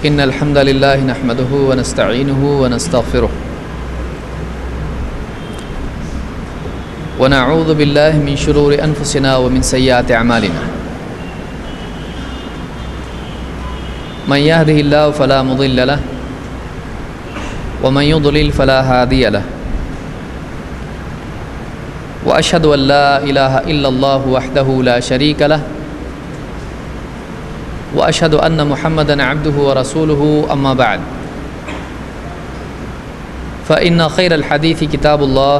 إن الحمد لله نحمده ونستعينه ونستغفره ونعوذ بالله من شرور أنفسنا ومن سيئات أعمالنا من يهده الله فلا مضل له ومن يضلل فلا هادي له وأشهد أن لا إله إلا الله وحده لا شريك له وأشهد أن محمدًا عبده ورسوله أما بعد فإن خير الحديث كتاب الله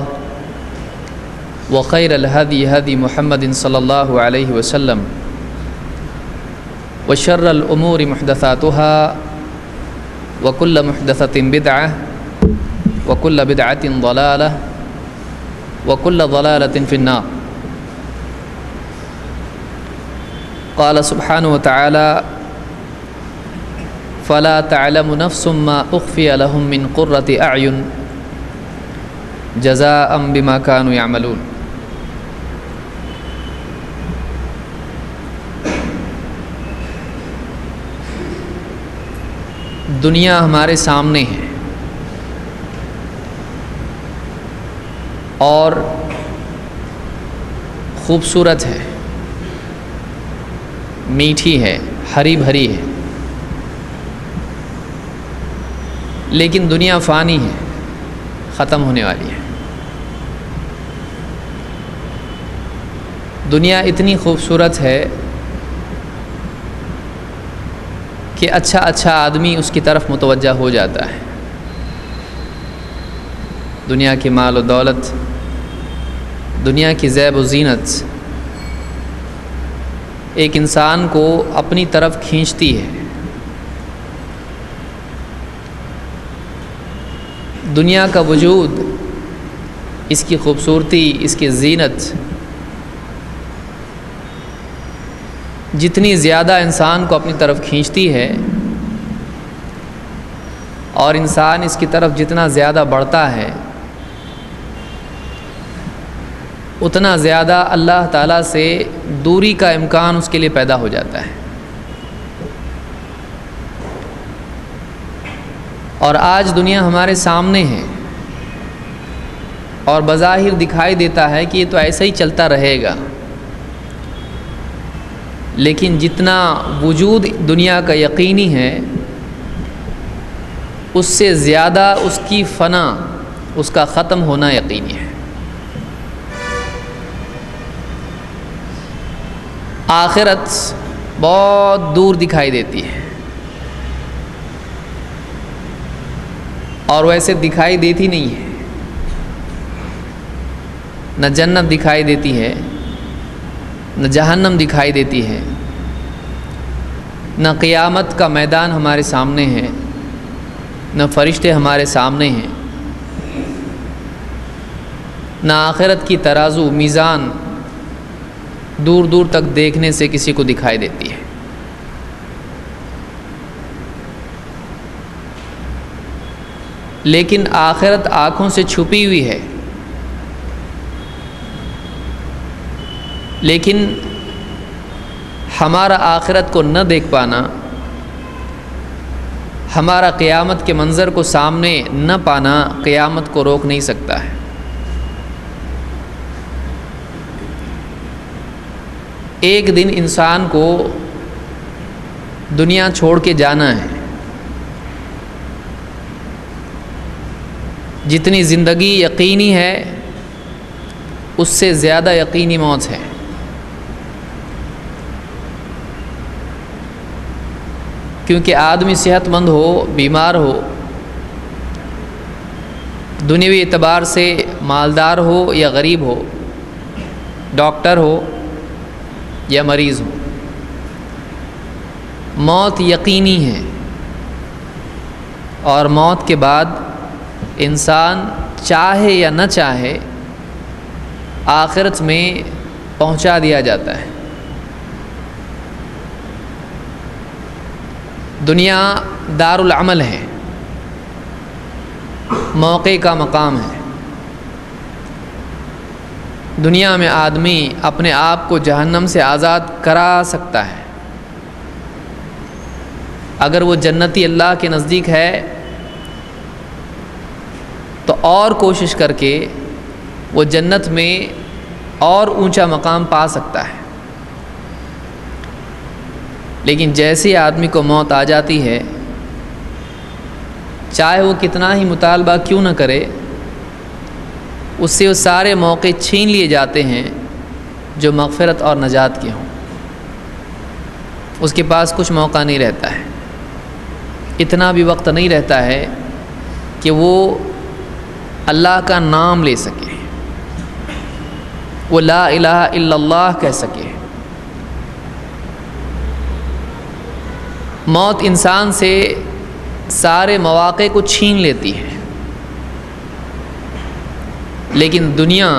وخير الهدي هدي محمد صلى الله عليه وسلم وشر الأمور محدثاتها وكل محدثة بدعة وكل بدعة ضلالة وكل ضلالة في النار. قال سبحانه وتعالى فلا تعلم نفس ما أخفي لهم من قرة أعين جزاء بما كانوا يعملون. دنیا ہمارے سامنے ہے اور خوبصورت ہے، میٹھی ہے، ہری بھری ہے، لیکن دنیا فانی ہے، ختم ہونے والی ہے۔ دنیا اتنی خوبصورت ہے کہ اچھا آدمی اس کی طرف متوجہ ہو جاتا ہے۔ دنیا کی مال و دولت، دنیا کی زیب و زینت ایک انسان کو اپنی طرف کھینچتی ہے۔ دنیا کا وجود، اس کی خوبصورتی، اس کی زینت جتنی زیادہ انسان کو اپنی طرف کھینچتی ہے اور انسان اس کی طرف جتنا زیادہ بڑھتا ہے اتنا زیادہ اللہ تعالیٰ سے دوری کا امکان اس کے لیے پیدا ہو جاتا ہے۔ اور آج دنیا ہمارے سامنے ہے اور بظاہر دکھائی دیتا ہے کہ یہ تو ایسا ہی چلتا رہے گا، لیکن جتنا وجود دنیا کا یقینی ہے اس سے زیادہ اس کی فنا، اس کا ختم ہونا یقینی ہے۔ آخرت بہت دور دکھائی دیتی ہے اور ویسے دکھائی دیتی نہیں ہے۔ نہ جنت دکھائی دیتی ہے، نہ جہنم دکھائی دیتی ہے، نہ قیامت کا میدان ہمارے سامنے ہے، نہ فرشتے ہمارے سامنے ہیں، نہ آخرت کی ترازو میزان دور دور تک دیکھنے سے کسی کو دکھائی دیتی ہے۔ لیکن آخرت آنکھوں سے چھپی ہوئی ہے، لیکن ہمارا آخرت کو نہ دیکھ پانا، ہمارا قیامت کے منظر کو سامنے نہ پانا قیامت کو روک نہیں سکتا ہے۔ ایک دن انسان کو دنیا چھوڑ کے جانا ہے۔ جتنی زندگی یقینی ہے اس سے زیادہ یقینی موت ہے۔ کیونکہ آدمی صحت مند ہو، بیمار ہو، دنیوی اعتبار سے مالدار ہو یا غریب ہو، ڈاکٹر ہو یا مریض ہو، موت یقینی ہے۔ اور موت کے بعد انسان چاہے یا نہ چاہے آخرت میں پہنچا دیا جاتا ہے۔ دنیا دار العمل ہے، موقع کا مقام ہے۔ دنیا میں آدمی اپنے آپ کو جہنم سے آزاد کرا سکتا ہے، اگر وہ جنتی اللہ کے نزدیک ہے تو اور کوشش کر کے وہ جنت میں اور اونچا مقام پا سکتا ہے، لیکن جیسے آدمی کو موت آ جاتی ہے، چاہے وہ کتنا ہی مطالبہ کیوں نہ کرے، اس سے وہ سارے موقع چھین لیے جاتے ہیں جو مغفرت اور نجات کے ہوں۔ اس کے پاس کچھ موقع نہیں رہتا ہے، اتنا بھی وقت نہیں رہتا ہے کہ وہ اللہ کا نام لے سکے، وہ لا الہ الا اللہ کہہ سکے۔ موت انسان سے سارے مواقع کو چھین لیتی ہے، لیکن دنیا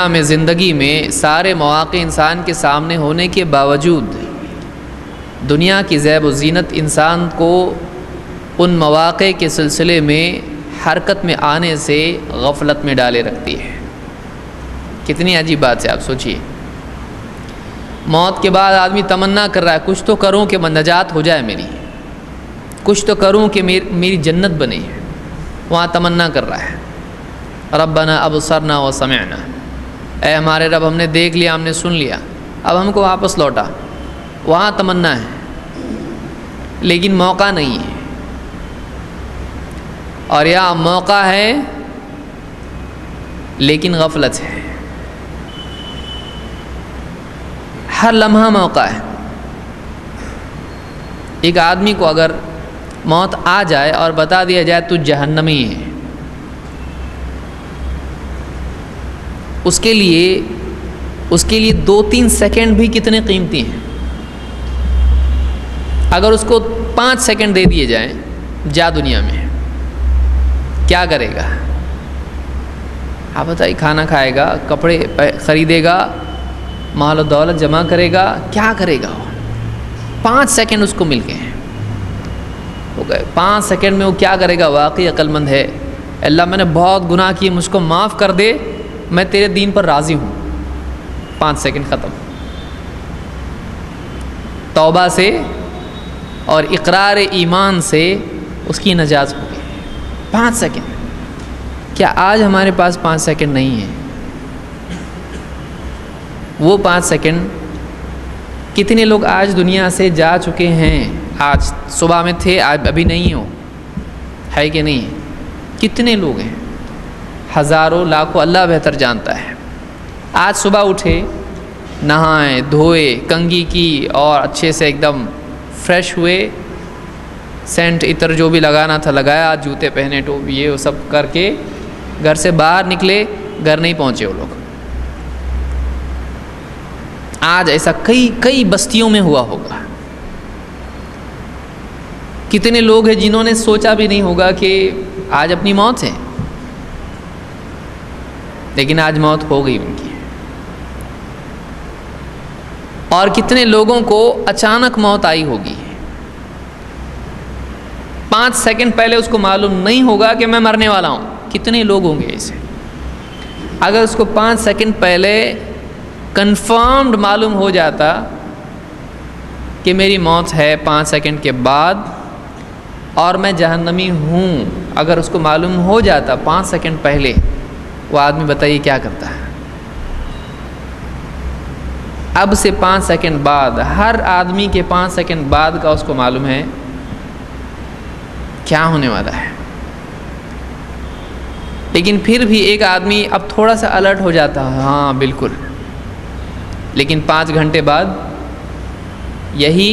میں زندگی میں سارے مواقع انسان کے سامنے ہونے کے باوجود دنیا کی زیب و زینت انسان کو ان مواقع کے سلسلے میں حرکت میں آنے سے غفلت میں ڈالے رکھتی ہے۔ کتنی عجیب بات ہے، آپ سوچئے، موت کے بعد آدمی تمنا کر رہا ہے کچھ تو کروں کہ نجات ہو جائے میری، کچھ تو کروں کہ میری جنت بنے، وہاں تمنا کر رہا ہے ربنا ابصرنا وسمعنا، اے ہمارے رب ہم نے دیکھ لیا، ہم نے سن لیا، اب ہم کو واپس لوٹا، وہاں تمنا ہے لیکن موقع نہیں ہے، اور یہاں موقع ہے لیکن غفلت ہے، ہر لمحہ موقع ہے۔ ایک آدمی کو اگر موت آ جائے اور بتا دیا جائے تو جہنمی ہے، اس کے لیے 2-3 سیکنڈ بھی کتنے قیمتی ہیں۔ اگر اس کو 5 سیکنڈ دے دیے جائیں جا دنیا میں، کیا کرے گا؟ آپ بتائیے، کھانا کھائے گا، کپڑے خریدے گا، مال و دولت جمع کرے گا، کیا کرے گا؟ 5 سیکنڈ اس کو مل گئے ہیں، ہو گئے 5 سیکنڈ میں وہ کیا کرے گا؟ واقعی عقل مند ہے، اللہ میں نے بہت گناہ کیے، مجھ کو معاف کر دے، میں تیرے دین پر راضی ہوں، 5 سیکنڈ ختم۔ توبہ سے اور اقرار ایمان سے اس کی نجات ہو گئی، 5 سیکنڈ۔ کیا آج ہمارے پاس 5 سیکنڈ نہیں ہے؟ وہ 5 سیکنڈ کتنے لوگ آج دنیا سے جا چکے ہیں؟ آج صبح میں تھے، آج ابھی نہیں ہو، ہے کہ نہیں؟ کتنے لوگ ہیں؟ ہزاروں لاکھوں، اللہ بہتر جانتا ہے۔ آج صبح اٹھے، نہائے دھوئے، کنگھی کی اور اچھے سے ایک دم فریش ہوئے، سینٹ عطر جو بھی لگانا تھا لگایا، جوتے پہنے، ٹوپی یہ سب کر کے گھر سے باہر نکلے، گھر نہیں پہنچے وہ لوگ۔ آج ایسا کئی بستیوں میں ہوا ہوگا۔ کتنے لوگ ہیں جنہوں نے سوچا بھی نہیں ہوگا کہ آج اپنی موت ہے، لیکن آج موت ہو گئی ان کی۔ اور کتنے لوگوں کو اچانک موت آئی ہوگی، 5 سیکنڈ پہلے اس کو معلوم نہیں ہوگا کہ میں مرنے والا ہوں۔ کتنے لوگ ہوں گے ایسے؟ اگر اس کو 5 سیکنڈ پہلے کنفرمڈ معلوم ہو جاتا کہ میری موت ہے 5 سیکنڈ کے بعد اور میں جہنمی ہوں، اگر اس کو معلوم ہو جاتا 5 سیکنڈ پہلے، وہ آدمی بتائیے کیا کرتا ہے؟ اب سے 5 سیکنڈ بعد، ہر آدمی کے 5 سیکنڈ بعد کا اس کو معلوم ہے کیا ہونے والا ہے۔ لیکن پھر بھی ایک آدمی اب تھوڑا سا الرٹ ہو جاتا ہے، ہاں بالکل، لیکن 5 گھنٹے بعد یہی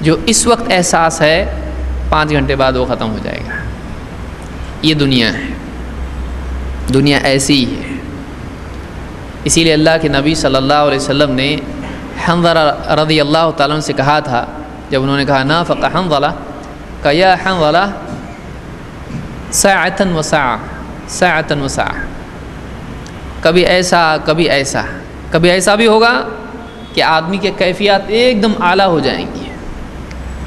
جو اس وقت احساس ہے 5 گھنٹے بعد وہ ختم ہو جائے گا۔ یہ دنیا ہے، دنیا ایسی ہی ہے۔ اسی لیے اللہ کے نبی صلی اللہ علیہ وسلم نے حنظلہ رضی اللہ تعالیٰ عنہ سے کہا تھا، جب انہوں نے کہا نافق حنظلہ، کہ یا حنظلہ ساعۃ وساعۃ، ساعۃ وساعۃ، کبھی ایسا کبھی ایسا، کبھی ایسا بھی ہوگا کہ آدمی کے کیفیات ایک دم اعلیٰ ہو جائیں گی،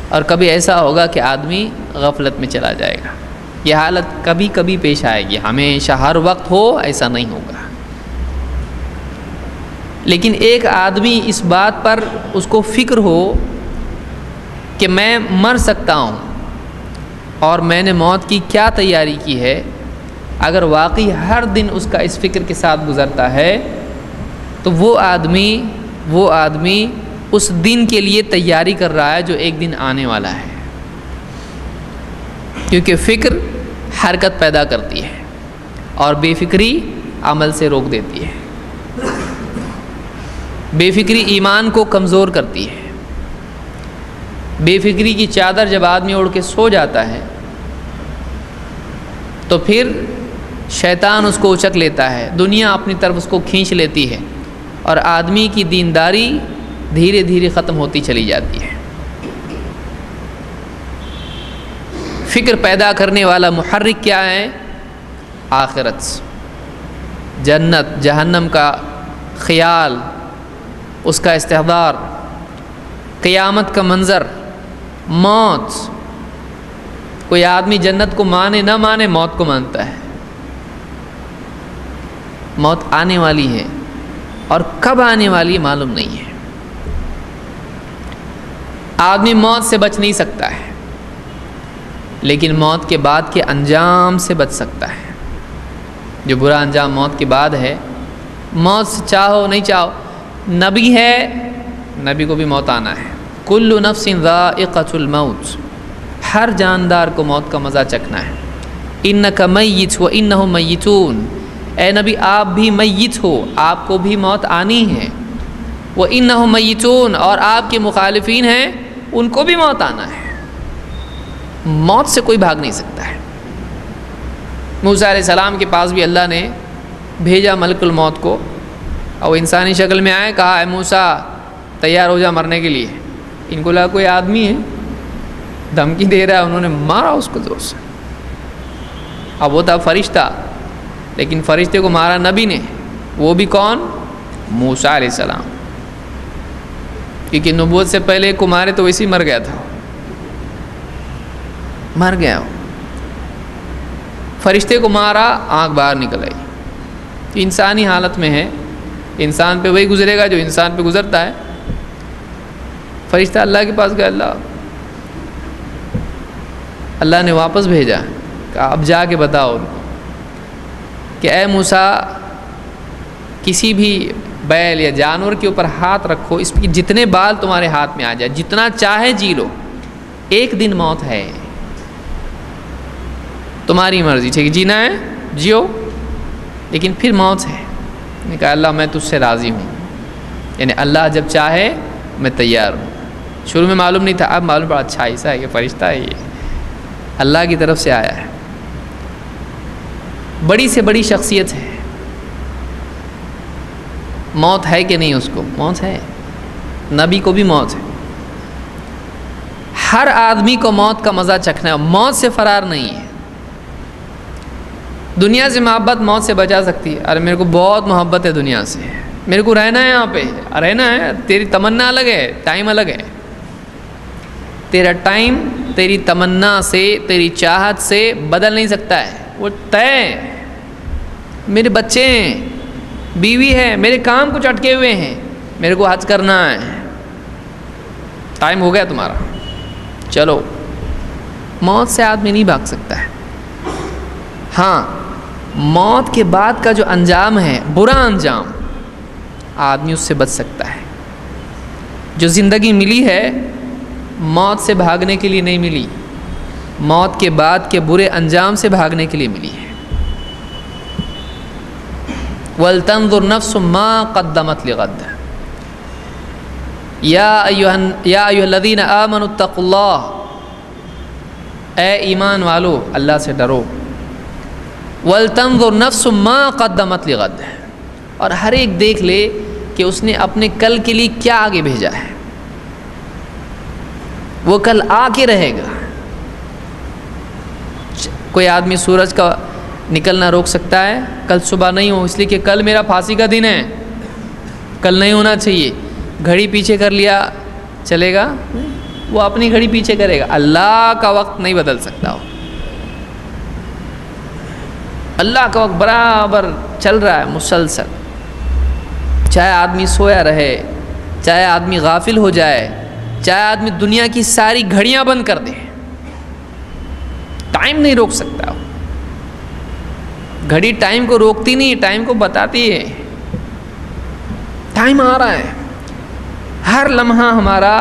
اور کبھی ایسا ہوگا کہ آدمی غفلت میں چلا جائے گا۔ یہ حالت کبھی کبھی پیش آئے گی، ہمیشہ ہر وقت ہو ایسا نہیں ہوگا۔ لیکن ایک آدمی اس بات پر اس کو فکر ہو کہ میں مر سکتا ہوں اور میں نے موت کی کیا تیاری کی ہے، اگر واقعی ہر دن اس کا اس فکر کے ساتھ گزرتا ہے تو وہ آدمی اس دن کے لیے تیاری کر رہا ہے جو ایک دن آنے والا ہے، کیونکہ فکر حرکت پیدا کرتی ہے اور بے فکری عمل سے روک دیتی ہے، بے فکری ایمان کو کمزور کرتی ہے، بے فکری کی چادر جب آدمی اوڑھ کے سو جاتا ہے تو پھر شیطان اس کو اچک لیتا ہے، دنیا اپنی طرف اس کو کھینچ لیتی ہے اور آدمی کی دینداری دھیرے دھیرے ختم ہوتی چلی جاتی ہے۔ فکر پیدا کرنے والا محرک کیا ہے؟ آخرت، جنت جہنم کا خیال، اس کا استحضار، قیامت کا منظر، موت۔ کوئی آدمی جنت کو مانے نہ مانے موت کو مانتا ہے، موت آنے والی ہے اور کب آنے والی ہے معلوم نہیں ہے۔ آدمی موت سے بچ نہیں سکتا ہے لیکن موت کے بعد کے انجام سے بچ سکتا ہے، جو برا انجام موت کے بعد ہے۔ موت سے چاہو نہیں چاہو، نبی ہے، نبی کو بھی موت آنا ہے۔ کل نفس ذائقۃ الموت، ہر جاندار کو موت کا مزہ چکھنا ہے۔ انک میت وانہم میتون، اے نبی آپ بھی میت ہو، آپ کو بھی موت آنی ہے۔ وانہم میتون، اور آپ کے مخالفین ہیں ان کو بھی موت آنا ہے۔ موت سے کوئی بھاگ نہیں سکتا ہے۔ موسیٰ علیہ السلام کے پاس بھی اللہ نے بھیجا ملک الموت کو، اور وہ انسانی شکل میں آئے، کہا اے موسیٰ تیار ہو جا مرنے کے لیے۔ ان کو لگا کوئی آدمی ہے دھمکی دے رہا ہے، انہوں نے مارا اس کو زور سے۔ اب وہ تھا فرشتہ، لیکن فرشتے کو مارا نبی نے، وہ بھی کون؟ موسیٰ علیہ السلام، کیونکہ نبوت سے پہلے کو مارے تو ویسے ہی مر گیا تھا، مر گیا۔ فرشتے کو مارا، آنکھ باہر نکل آئی۔ انسانی حالت میں ہے، انسان پہ وہی گزرے گا جو انسان پہ گزرتا ہے۔ فرشتہ اللہ کے پاس گیا، اللہ نے واپس بھیجا، کہا اب جا کے بتاؤ کہ اے موسیٰ کسی بھی بیل یا جانور کے اوپر ہاتھ رکھو، اس کی جتنے بال تمہارے ہاتھ میں آ جائے، جتنا چاہے جی لو، ایک دن موت ہے، تمہاری مرضی، ٹھیک جینا ہے جیو، لیکن پھر موت ہے۔ نے کہا اللہ میں تجھ سے راضی ہوں، یعنی اللہ جب چاہے میں تیار ہوں۔ شروع میں معلوم نہیں تھا، اب معلوم پڑا اچھا ایسا ہے کہ فرشتہ ہے، یہ اللہ کی طرف سے آیا ہے۔ بڑی سے بڑی شخصیت ہے، موت ہے کہ نہیں؟ اس کو موت ہے، نبی کو بھی موت ہے۔ ہر آدمی کو موت کا مزہ چکھنا ہے، موت سے فرار نہیں ہے۔ دنیا سے محبت موت سے بچا سکتی ہے۔ ارے میرے کو بہت محبت ہے دنیا سے، میرے کو رہنا ہے یہاں پہ، رہنا ہے، تیری تمنا الگ ہے، ٹائم الگ ہے۔ تیرا ٹائم تیری تمنا سے، تیری چاہت سے بدل نہیں سکتا ہے، وہ طے۔ میرے بچے ہیں، بیوی ہے، میرے کام کچھ اٹکے ہوئے ہیں، میرے کو حج کرنا ہے، ٹائم ہو گیا تمہارا، چلو۔ موت سے آدمی نہیں بھاگ سکتا ہے۔ ہاں، موت کے بعد کا جو انجام ہے، برا انجام، آدمی اس سے بچ سکتا ہے۔ جو زندگی ملی ہے موت سے بھاگنے کے لیے نہیں ملی، موت کے بعد کے برے انجام سے بھاگنے کے لیے ملی ہے۔ وَلْتَنظُرْ نَفْسٌ مَا قَدَّمَتْ لِغَدٍ یا ایھا الذین آمنوا اتقوا اللہ، اے ایمان والو اللہ سے ڈرو۔ وَلْتَنظُرْ نَفْسٌ مَا قَدَّمَتْ لِغَدٍ، اور ہر ایک دیکھ لے کہ اس نے اپنے کل کے لیے کیا آگے بھیجا ہے، وہ کل آ کے رہے گا۔ کوئی آدمی سورج کا نکلنا روک سکتا ہے؟ کل صبح نہیں ہو، اس لیے کہ کل میرا پھانسی کا دن ہے، کل نہیں ہونا چاہیے، گھڑی پیچھے کر لیا چلے گا؟ وہ اپنی گھڑی پیچھے کرے گا، اللہ کا وقت نہیں بدل سکتا ہو۔ اللہ کا وقت برابر چل رہا ہے مسلسل، چاہے آدمی سویا رہے، چاہے آدمی غافل ہو جائے، چاہے آدمی دنیا کی ساری گھڑیاں بند کر دے، ٹائم نہیں روک سکتا. گھڑی ٹائم کو روکتی نہیں، ٹائم کو بتاتی ہے. ٹائم آ رہا ہے، ہر لمحہ ہمارا،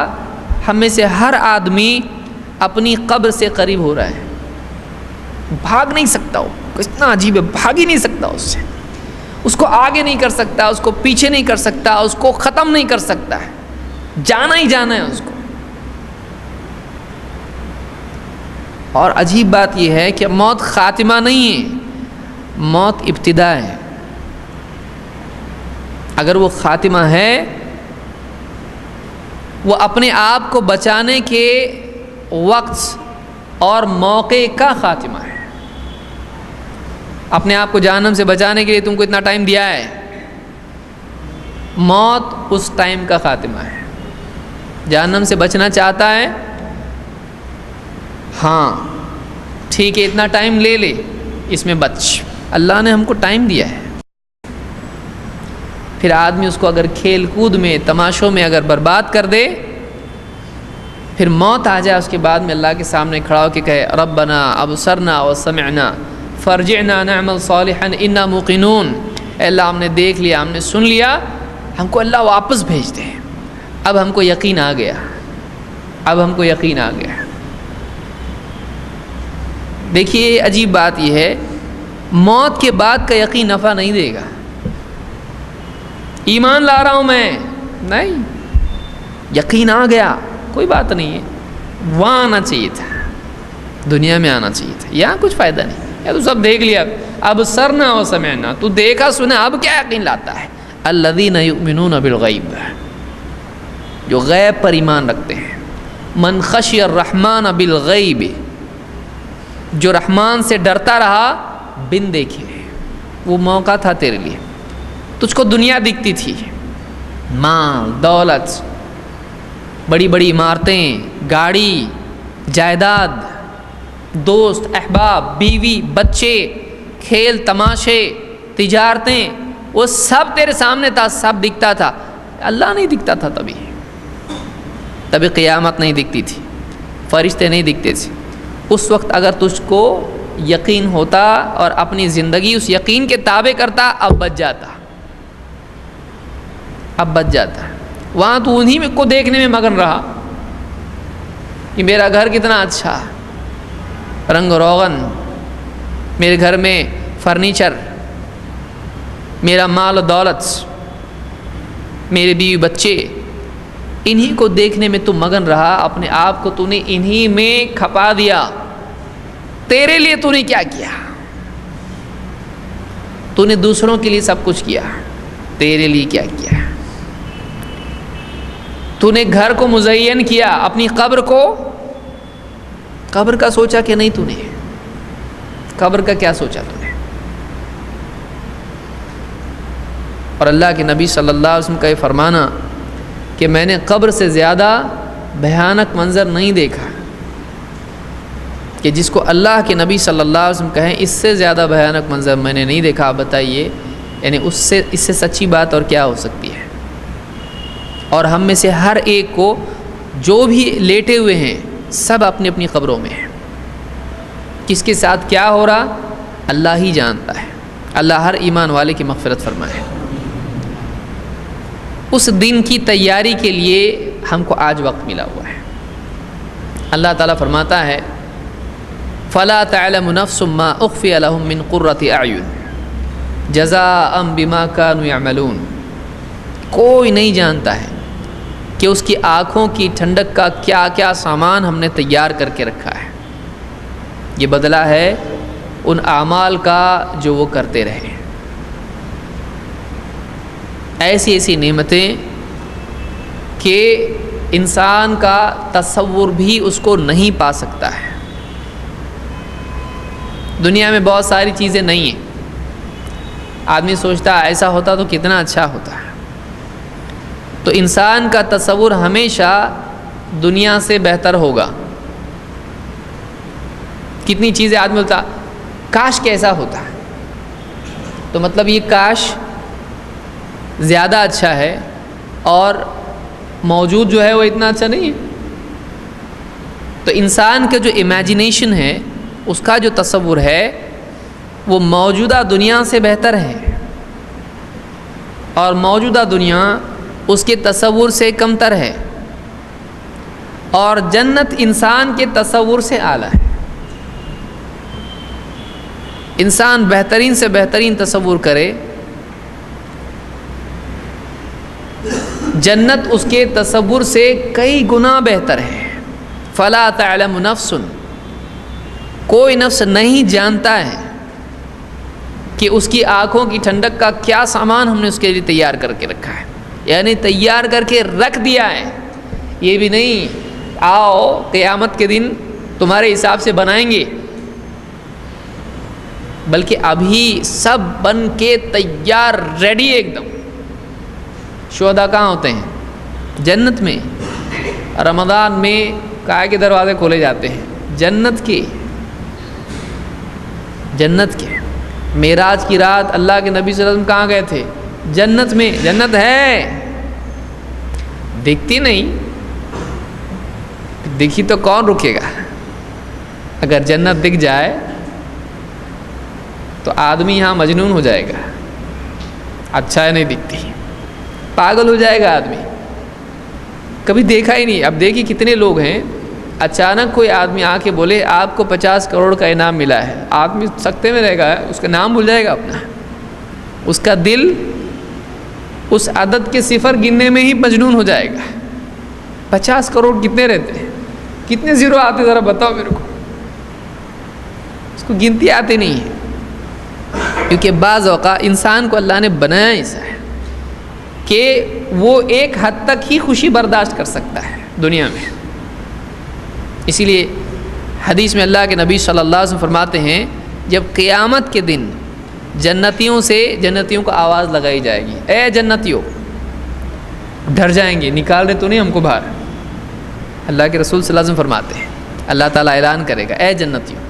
ہم میں سے ہر آدمی اپنی قبر سے قریب ہو رہا ہے. بھاگ نہیں سکتا، وہ کتنا عجیب ہے، بھاگ ہی نہیں سکتا اس سے. اس کو آگے نہیں کر سکتا، اس کو پیچھے نہیں کر سکتا، اس کو ختم نہیں کر سکتا ہے. جانا ہی جانا ہے اس کو. اور عجیب بات یہ ہے کہ موت خاتمہ نہیں ہے، موت ابتدا ہے. اگر وہ خاتمہ ہے، وہ اپنے آپ کو بچانے کے وقت اور موقع کا خاتمہ ہے. اپنے آپ کو جہنم سے بچانے کے لیے تم کو اتنا ٹائم دیا ہے، موت اس ٹائم کا خاتمہ ہے. جہنم سے بچنا چاہتا ہے، ہاں ٹھیک ہے، اتنا ٹائم لے لے، اس میں بچ. اللہ نے ہم کو ٹائم دیا ہے. پھر آدمی اس کو اگر کھیل کود میں، تماشوں میں اگر برباد کر دے، پھر موت آ جائے، اس کے بعد میں اللہ کے سامنے کھڑا ہو کے کہے ربنا ابصرنا وسمعنا فرجعنا نعمل صالحا انا موقنون. اے اللہ ہم نے دیکھ لیا، ہم نے سن لیا، ہم کو اللہ واپس بھیج دے. اب ہم کو یقین آ گیا، اب ہم کو یقین آ گیا. دیکھیے عجیب بات یہ ہے، موت کے بعد کا یقین نفع نہیں دے گا. ایمان لا رہا ہوں میں، نہیں، یقین آ گیا، کوئی بات نہیں ہے. وہاں آنا چاہیے تھا، دنیا میں آنا چاہیے تھا. یہاں کچھ فائدہ نہیں. یا تو سب دیکھ لیا، اب سرنا و سمعنا، تو دیکھا سنا، اب کیا یقین لاتا ہے؟ الذین یؤمنون بالغیب، جو غیب پر ایمان رکھتے ہیں. من خشی الرحمن بالغیب، جو رحمان سے ڈرتا رہا بن دیکھے. وہ موقع تھا تیرے لیے، تجھ کو دنیا دکھتی تھی، مال دولت، بڑی بڑی عمارتیں، گاڑی، جائیداد، دوست احباب، بیوی، بچے، کھیل تماشے، تجارتیں، وہ سب تیرے سامنے تھا، سب دکھتا تھا. اللہ نہیں دکھتا تھا. تبھی قیامت نہیں دکھتی تھی، فرشتے نہیں دکھتے تھے. اس وقت اگر تجھ کو یقین ہوتا اور اپنی زندگی اس یقین کے تابع کرتا، اب بچ جاتا، اب بچ جاتا. وہاں تو انہی کو دیکھنے میں مگن رہا کہ میرا گھر کتنا اچھا، رنگ روغن، میرے گھر میں فرنیچر، میرا مال و دولت، میرے بیوی بچے، انہی کو دیکھنے میں تو مگن رہا. اپنے آپ کو تو نے انہی میں کھپا دیا. تیرے لیے تو نے کیا کیا؟ تو نے دوسروں کے لیے سب کچھ کیا، تیرے لیے کیا کیا؟ تو نے گھر کو مزین کیا، اپنی قبر کو، قبر کا سوچا کہ نہیں؟ تو نے قبر کا کیا سوچا تو نے؟ اور اللہ کے نبی صلی اللہ علیہ وسلم کا یہ فرمانا کہ میں نے قبر سے زیادہ بھیانک منظر نہیں دیکھا، کہ جس کو اللہ کے نبی صلی اللہ علیہ وسلم کہیں اس سے زیادہ بھیانک منظر میں نے نہیں دیکھا. آپ بتائیے، یعنی اس سے سچی بات اور کیا ہو سکتی ہے؟ اور ہم میں سے ہر ایک کو جو بھی لیٹے ہوئے ہیں سب اپنی اپنی قبروں میں ہیں. کس کے ساتھ کیا ہو رہا اللہ ہی جانتا ہے. اللہ ہر ایمان والے کی مغفرت فرمائے. اس دن کی تیاری کے لیے ہم کو آج وقت ملا ہوا ہے. اللہ تعالیٰ فرماتا ہے فَلَا تَعْلَمُ نَفْسٌ مَّا أُخْفِيَ لَهُم مِّن قُرَّةِ أَعْيُنٍ جَزَاءً بِمَا كَانُوا يَعْمَلُونَ. کوئی نہیں جانتا ہے کہ اس کی آنکھوں کی ٹھنڈک کا کیا کیا سامان ہم نے تیار کر کے رکھا ہے. یہ بدلہ ہے ان اعمال کا جو وہ کرتے رہے. ایسی ایسی نعمتیں کہ انسان کا تصور بھی اس کو نہیں پا سکتا ہے. دنیا میں بہت ساری چیزیں نہیں ہیں. آدمی سوچتا ایسا ہوتا تو کتنا اچھا ہوتا ہے. تو انسان کا تصور ہمیشہ دنیا سے بہتر ہوگا. کتنی چیزیں آدمی بولتا کاش کیسا ہوتا، تو مطلب یہ کاش زیادہ اچھا ہے اور موجود جو ہے وہ اتنا اچھا نہیں ہے. تو انسان کا جو امیجنیشن ہے، اس کا جو تصور ہے، وہ موجودہ دنیا سے بہتر ہے، اور موجودہ دنیا اس کے تصور سے کمتر ہے، اور جنت انسان کے تصور سے اعلیٰ ہے۔ انسان بہترین سے بہترین تصور کرے، جنت اس کے تصور سے کئی گنا بہتر ہے۔ فلا تعلم نفس، کوئی نفس نہیں جانتا ہے کہ اس کی آنکھوں کی ٹھنڈک کا کیا سامان ہم نے اس کے لیے تیار کر کے رکھا ہے، یعنی تیار کر کے رکھ دیا ہے۔ یہ بھی نہیں آؤ قیامت کے دن تمہارے حساب سے بنائیں گے، بلکہ ابھی سب بن کے تیار ریڈی ایک دم۔ شہداء کہاں ہوتے ہیں؟ جنت میں۔ رمضان میں کائے کے دروازے کھولے جاتے ہیں، جنت کے۔ معراج کی رات اللہ کے نبی صلی اللہ علیہ وسلم کہاں گئے تھے؟ جنت میں۔ جنت ہے، دکھتی نہیں، دکھی تو کون رکے گا؟ اگر جنت دکھ جائے تو آدمی یہاں مجنون ہو جائے گا، اچھا ہے نہیں دکھتی، پاگل ہو جائے گا آدمی، کبھی دیکھا ہی نہیں۔ اب دیکھیے کتنے لوگ ہیں، اچانک کوئی آدمی آ کے بولے آپ کو 50 کروڑ کا انعام ملا ہے، آدمی سکتے میں رہے گا، اس کا نام بھول جائے گا اپنا، اس کا دل اس عدد کے صفر گننے میں ہی مجنون ہو جائے گا۔ 50 کروڑ کتنے رہتے ہیں؟ کتنے زیرو آتے ذرا بتاؤ میرے کو، اس کو گنتی آتی نہیں ہے۔ کیونکہ بعض اوقات انسان کو اللہ نے بنایا ایسا ہے کہ وہ ایک حد تک ہی خوشی برداشت کر سکتا ہے دنیا میں۔ اسی لیے حدیث میں اللہ کے نبی صلی اللہ علیہ وسلم فرماتے ہیں، جب قیامت کے دن جنتیوں کو آواز لگائی جائے گی، اے جنتیوں، ڈر جائیں گے، نکال رہے تو نہیں ہم کو باہر۔ اللہ کے رسول صلی اللہ علیہ وسلم فرماتے ہیں، اللہ تعالیٰ اعلان کرے گا، اے جنتیوں،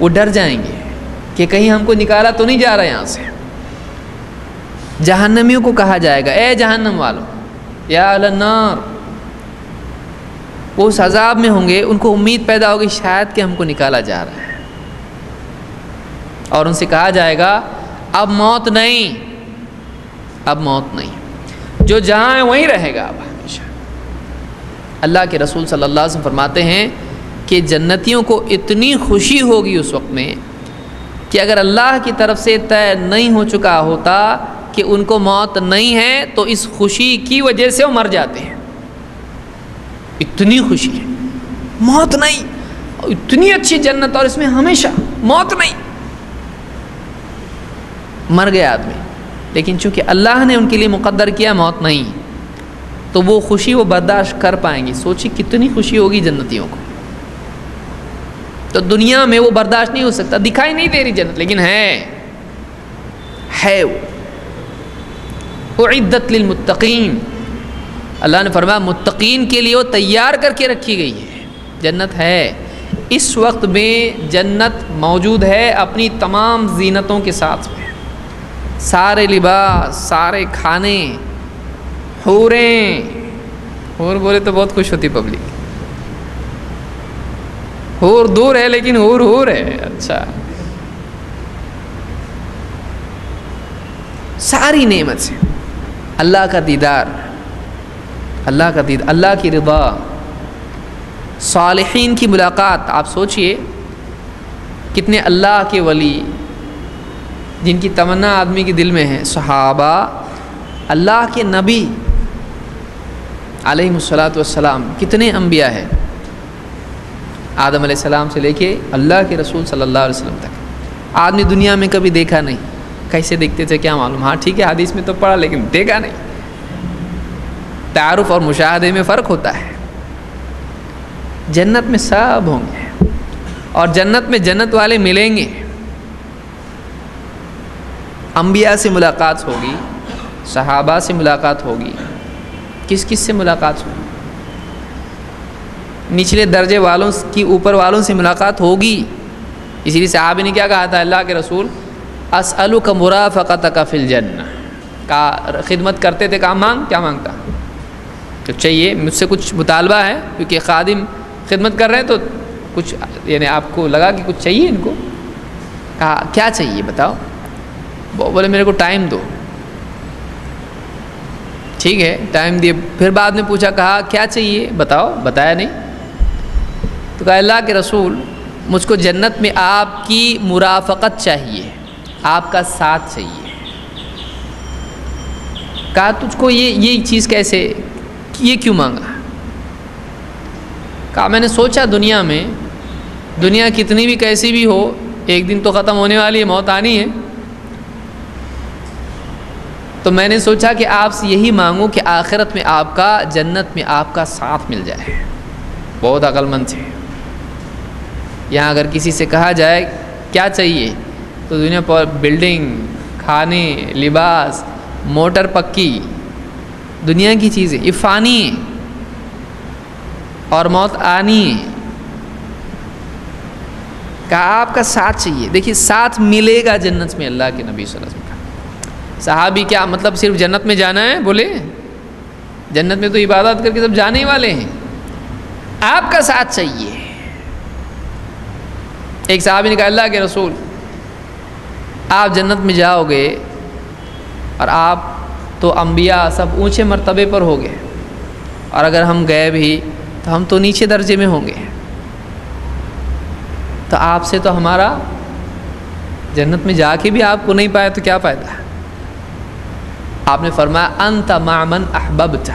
وہ ڈر جائیں گے کہ کہیں ہم کو نکالا تو نہیں جا رہا یہاں سے۔ جہنمیوں کو کہا جائے گا، اے جہنم والوں، یا اہل النار، وہ اس عذاب میں ہوں گے، ان کو امید پیدا ہوگی شاید کہ ہم کو نکالا جا رہا ہے، اور ان سے کہا جائے گا اب موت نہیں، اب موت نہیں، جو جہاں ہے وہیں رہے گا اب ہمیشہ۔ اللہ کے رسول صلی اللہ علیہ وسلم فرماتے ہیں کہ جنتیوں کو اتنی خوشی ہوگی اس وقت میں کہ اگر اللہ کی طرف سے طے نہیں ہو چکا ہوتا کہ ان کو موت نہیں ہے تو اس خوشی کی وجہ سے وہ مر جاتے ہیں۔ اتنی خوشی ہے، موت نہیں، اتنی اچھی جنت اور اس میں ہمیشہ موت نہیں، مر گیا آدمی، لیکن چونکہ اللہ نے ان کے لیے مقدر کیا موت نہیں، تو وہ خوشی وہ برداشت کر پائیں گی۔ سوچی کتنی خوشی ہوگی جنتیوں کو، تو دنیا میں وہ برداشت نہیں ہو سکتا، دکھائی نہیں دے رہی جنت، لیکن ہے وہ اعدت للمتقین۔ اللہ نے فرمایا متقین کے لیے وہ تیار کر کے رکھی گئی ہے، جنت ہے۔ اس وقت میں جنت موجود ہے اپنی تمام زینتوں کے ساتھ میں، سارے لباس، سارے کھانے، حوریں، حور بولے تو بہت خوش ہوتی پبلک، حور دور ہے لیکن حور ہے، اچھا، ساری نعمت سے، اللہ کا دیدار، اللہ کی رضا، صالحین کی ملاقات۔ آپ سوچئے کتنے اللہ کے ولی جن کی تمنا آدمی کے دل میں ہے، صحابہ، اللہ کے نبی علیہ الصلاۃ والسلام، کتنے انبیاء ہیں، آدم علیہ السلام سے لے کے اللہ کے رسول صلی اللہ علیہ وسلم تک۔ آدمی دنیا میں کبھی دیکھا نہیں، کیسے دیکھتے تھے کیا معلوم، ہاں ٹھیک ہے حدیث میں تو پڑھا لیکن دیکھا نہیں۔ تعارف اور مشاہدے میں فرق ہوتا ہے۔ جنت میں سب ہوں گے، اور جنت میں جنت والے ملیں گے، انبیاء سے ملاقات ہوگی، صحابہ سے ملاقات ہوگی، کس سے ملاقات ہوگی؟ نچلے درجے والوں کی اوپر والوں سے ملاقات ہوگی۔ اسی لیے صحابہ نے کیا کہا تھا اللہ کے رسول، اسألک مرافقتک فی الجنہ، کا خدمت کرتے تھے، کام مانگ، کیا مانگتا؟ تو چاہیے مجھ سے کچھ مطالبہ ہے، کیونکہ خدمت کر رہے ہیں تو کچھ یعنی آپ کو لگا کہ کچھ چاہیے ان کو. کہا کیا چاہیے بتاؤ. بولے میرے کو ٹائم دو. ٹھیک ہے ٹائم دیے. پھر بعد میں پوچھا کہا کیا چاہیے بتاؤ. بتایا نہیں. تو کہا اللہ کے رسول مجھ کو جنت میں آپ کی مرافقت چاہیے, آپ کا ساتھ چاہیے. کہا تجھ کو یہ چیز کیسے, یہ کیوں مانگا. کہا میں نے سوچا دنیا کتنی بھی کیسی بھی ہو ایک دن تو ختم ہونے والی ہے, موت آنی ہے. تو میں نے سوچا کہ آپ سے یہی مانگوں کہ آخرت میں آپ کا, جنت میں آپ کا ساتھ مل جائے. بہت عقل مند تھے. یہاں اگر کسی سے کہا جائے کیا چاہیے تو دنیا پر بلڈنگ, کھانے, لباس, موٹر پکی, دنیا کی چیزیں یہ فانی ہے اور موت آنی ہے. کہا آپ کا ساتھ چاہیے. دیکھیے ساتھ ملے گا جنت میں اللہ کے نبی صلی اللہ علیہ وسلم کا. صحابی کیا مطلب صرف جنت میں جانا ہے, بولے جنت میں تو عبادت کر کے سب جانے ہی والے ہیں, آپ کا ساتھ چاہیے. ایک صحابی نے کہا اللہ کے رسول آپ جنت میں جاؤ گے اور آپ تو انبیاء سب اونچے مرتبے پر ہو گئے, اور اگر ہم گئے بھی تو ہم تو نیچے درجے میں ہوں گے, تو آپ سے تو ہمارا جنت میں جا کے بھی آپ کو نہیں پایا تو کیا فائدہ. آپ نے فرمایا انت مع من احببت,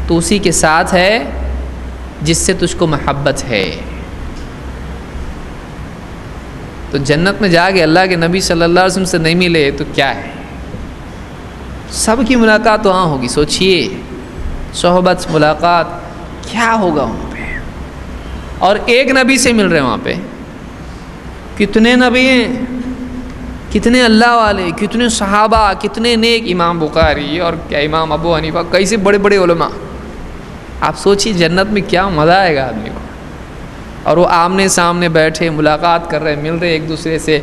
تو اسی کے ساتھ ہے جس سے تجھ کو محبت ہے. تو جنت میں جا کے اللہ کے نبی صلی اللہ علیہ وسلم سے نہیں ملے تو کیا ہے. سب کی ملاقات وہاں ہوگی. سوچئے صحبت ملاقات کیا ہوگا وہاں پہ, اور ایک نبی سے مل رہے ہیں وہاں پہ. کتنے نبی ہیں, کتنے اللہ والے, کتنے صحابہ, کتنے نیک, امام بخاری اور کیا امام ابو حنیفہ, کیسے بڑے بڑے علماء. آپ سوچیے جنت میں کیا مزہ آئے گا آدمی کو. اور وہ آمنے سامنے بیٹھے ملاقات کر رہے ہیں, مل رہے ایک دوسرے سے,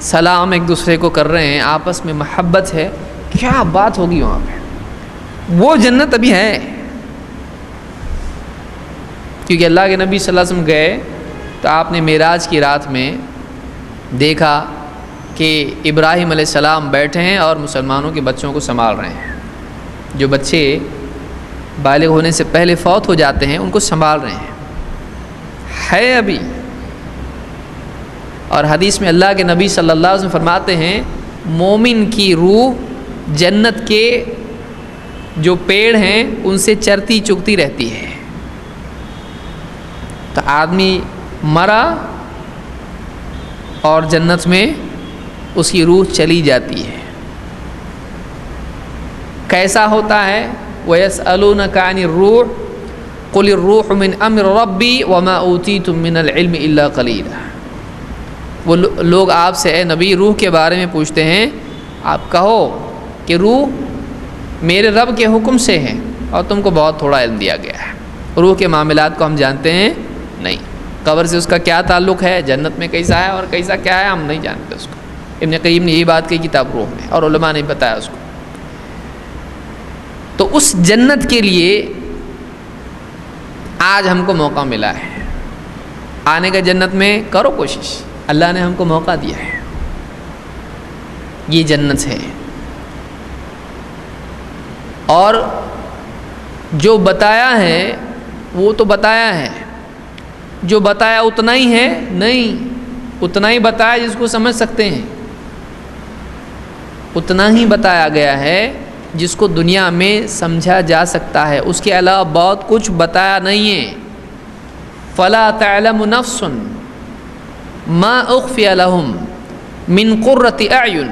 سلام ایک دوسرے کو کر رہے ہیں, آپس میں محبت ہے. کیا بات ہوگی وہاں پہ. وہ جنت ابھی ہے, کیونکہ اللہ کے نبی صلی اللہ علیہ وسلم گئے تو آپ نے معراج کی رات میں دیکھا کہ ابراہیم علیہ السلام بیٹھے ہیں اور مسلمانوں کے بچوں کو سنبھال رہے ہیں. جو بچے بالغ ہونے سے پہلے فوت ہو جاتے ہیں ان کو سنبھال رہے ہیں, ہے ابھی. اور حدیث میں اللہ کے نبی صلی اللہ علیہ وسلم فرماتے ہیں مومن کی روح جنت کے جو پیڑ ہیں ان سے چرتی چگتی رہتی ہے. تو آدمی مرا اور جنت میں اس کی روح چلی جاتی ہے. کیسا ہوتا ہے, وَيَسْأَلُونَكَ عَنِ الرُّوحِ قُلِ الرُّوحُ مِنْ أَمْرِ رَبِّي وَمَا أُوتِيتُم مِّنَ الْعِلْمِ إِلَّا قَلِيلًا. وہ لوگ آپ سے اے نبی روح کے بارے میں پوچھتے ہیں, آپ کہو کہ روح میرے رب کے حکم سے ہے اور تم کو بہت تھوڑا علم دیا گیا ہے. روح کے معاملات کو ہم جانتے ہیں نہیں. قبر سے اس کا کیا تعلق ہے, جنت میں کیسا ہے اور کیسا کیا ہے, ہم نہیں جانتے اس کو. ابن قیم نے یہی بات کہی کتاب روح میں, اور علماء نے بتایا اس کو. تو اس جنت کے لیے آج ہم کو موقع ملا ہے آنے کا. جنت میں کرو کوشش, اللہ نے ہم کو موقع دیا ہے. یہ جنت ہے. اور جو بتایا ہے وہ تو بتایا ہے, جو بتایا اتنا ہی ہے نہیں, اتنا ہی بتایا جس کو سمجھ سکتے ہیں, اتنا ہی بتایا گیا ہے جس کو دنیا میں سمجھا جا سکتا ہے. اس کے علاوہ بہت کچھ بتایا نہیں ہے. فلا تعلم نفس ما اخفی لهم من قرۃ اعین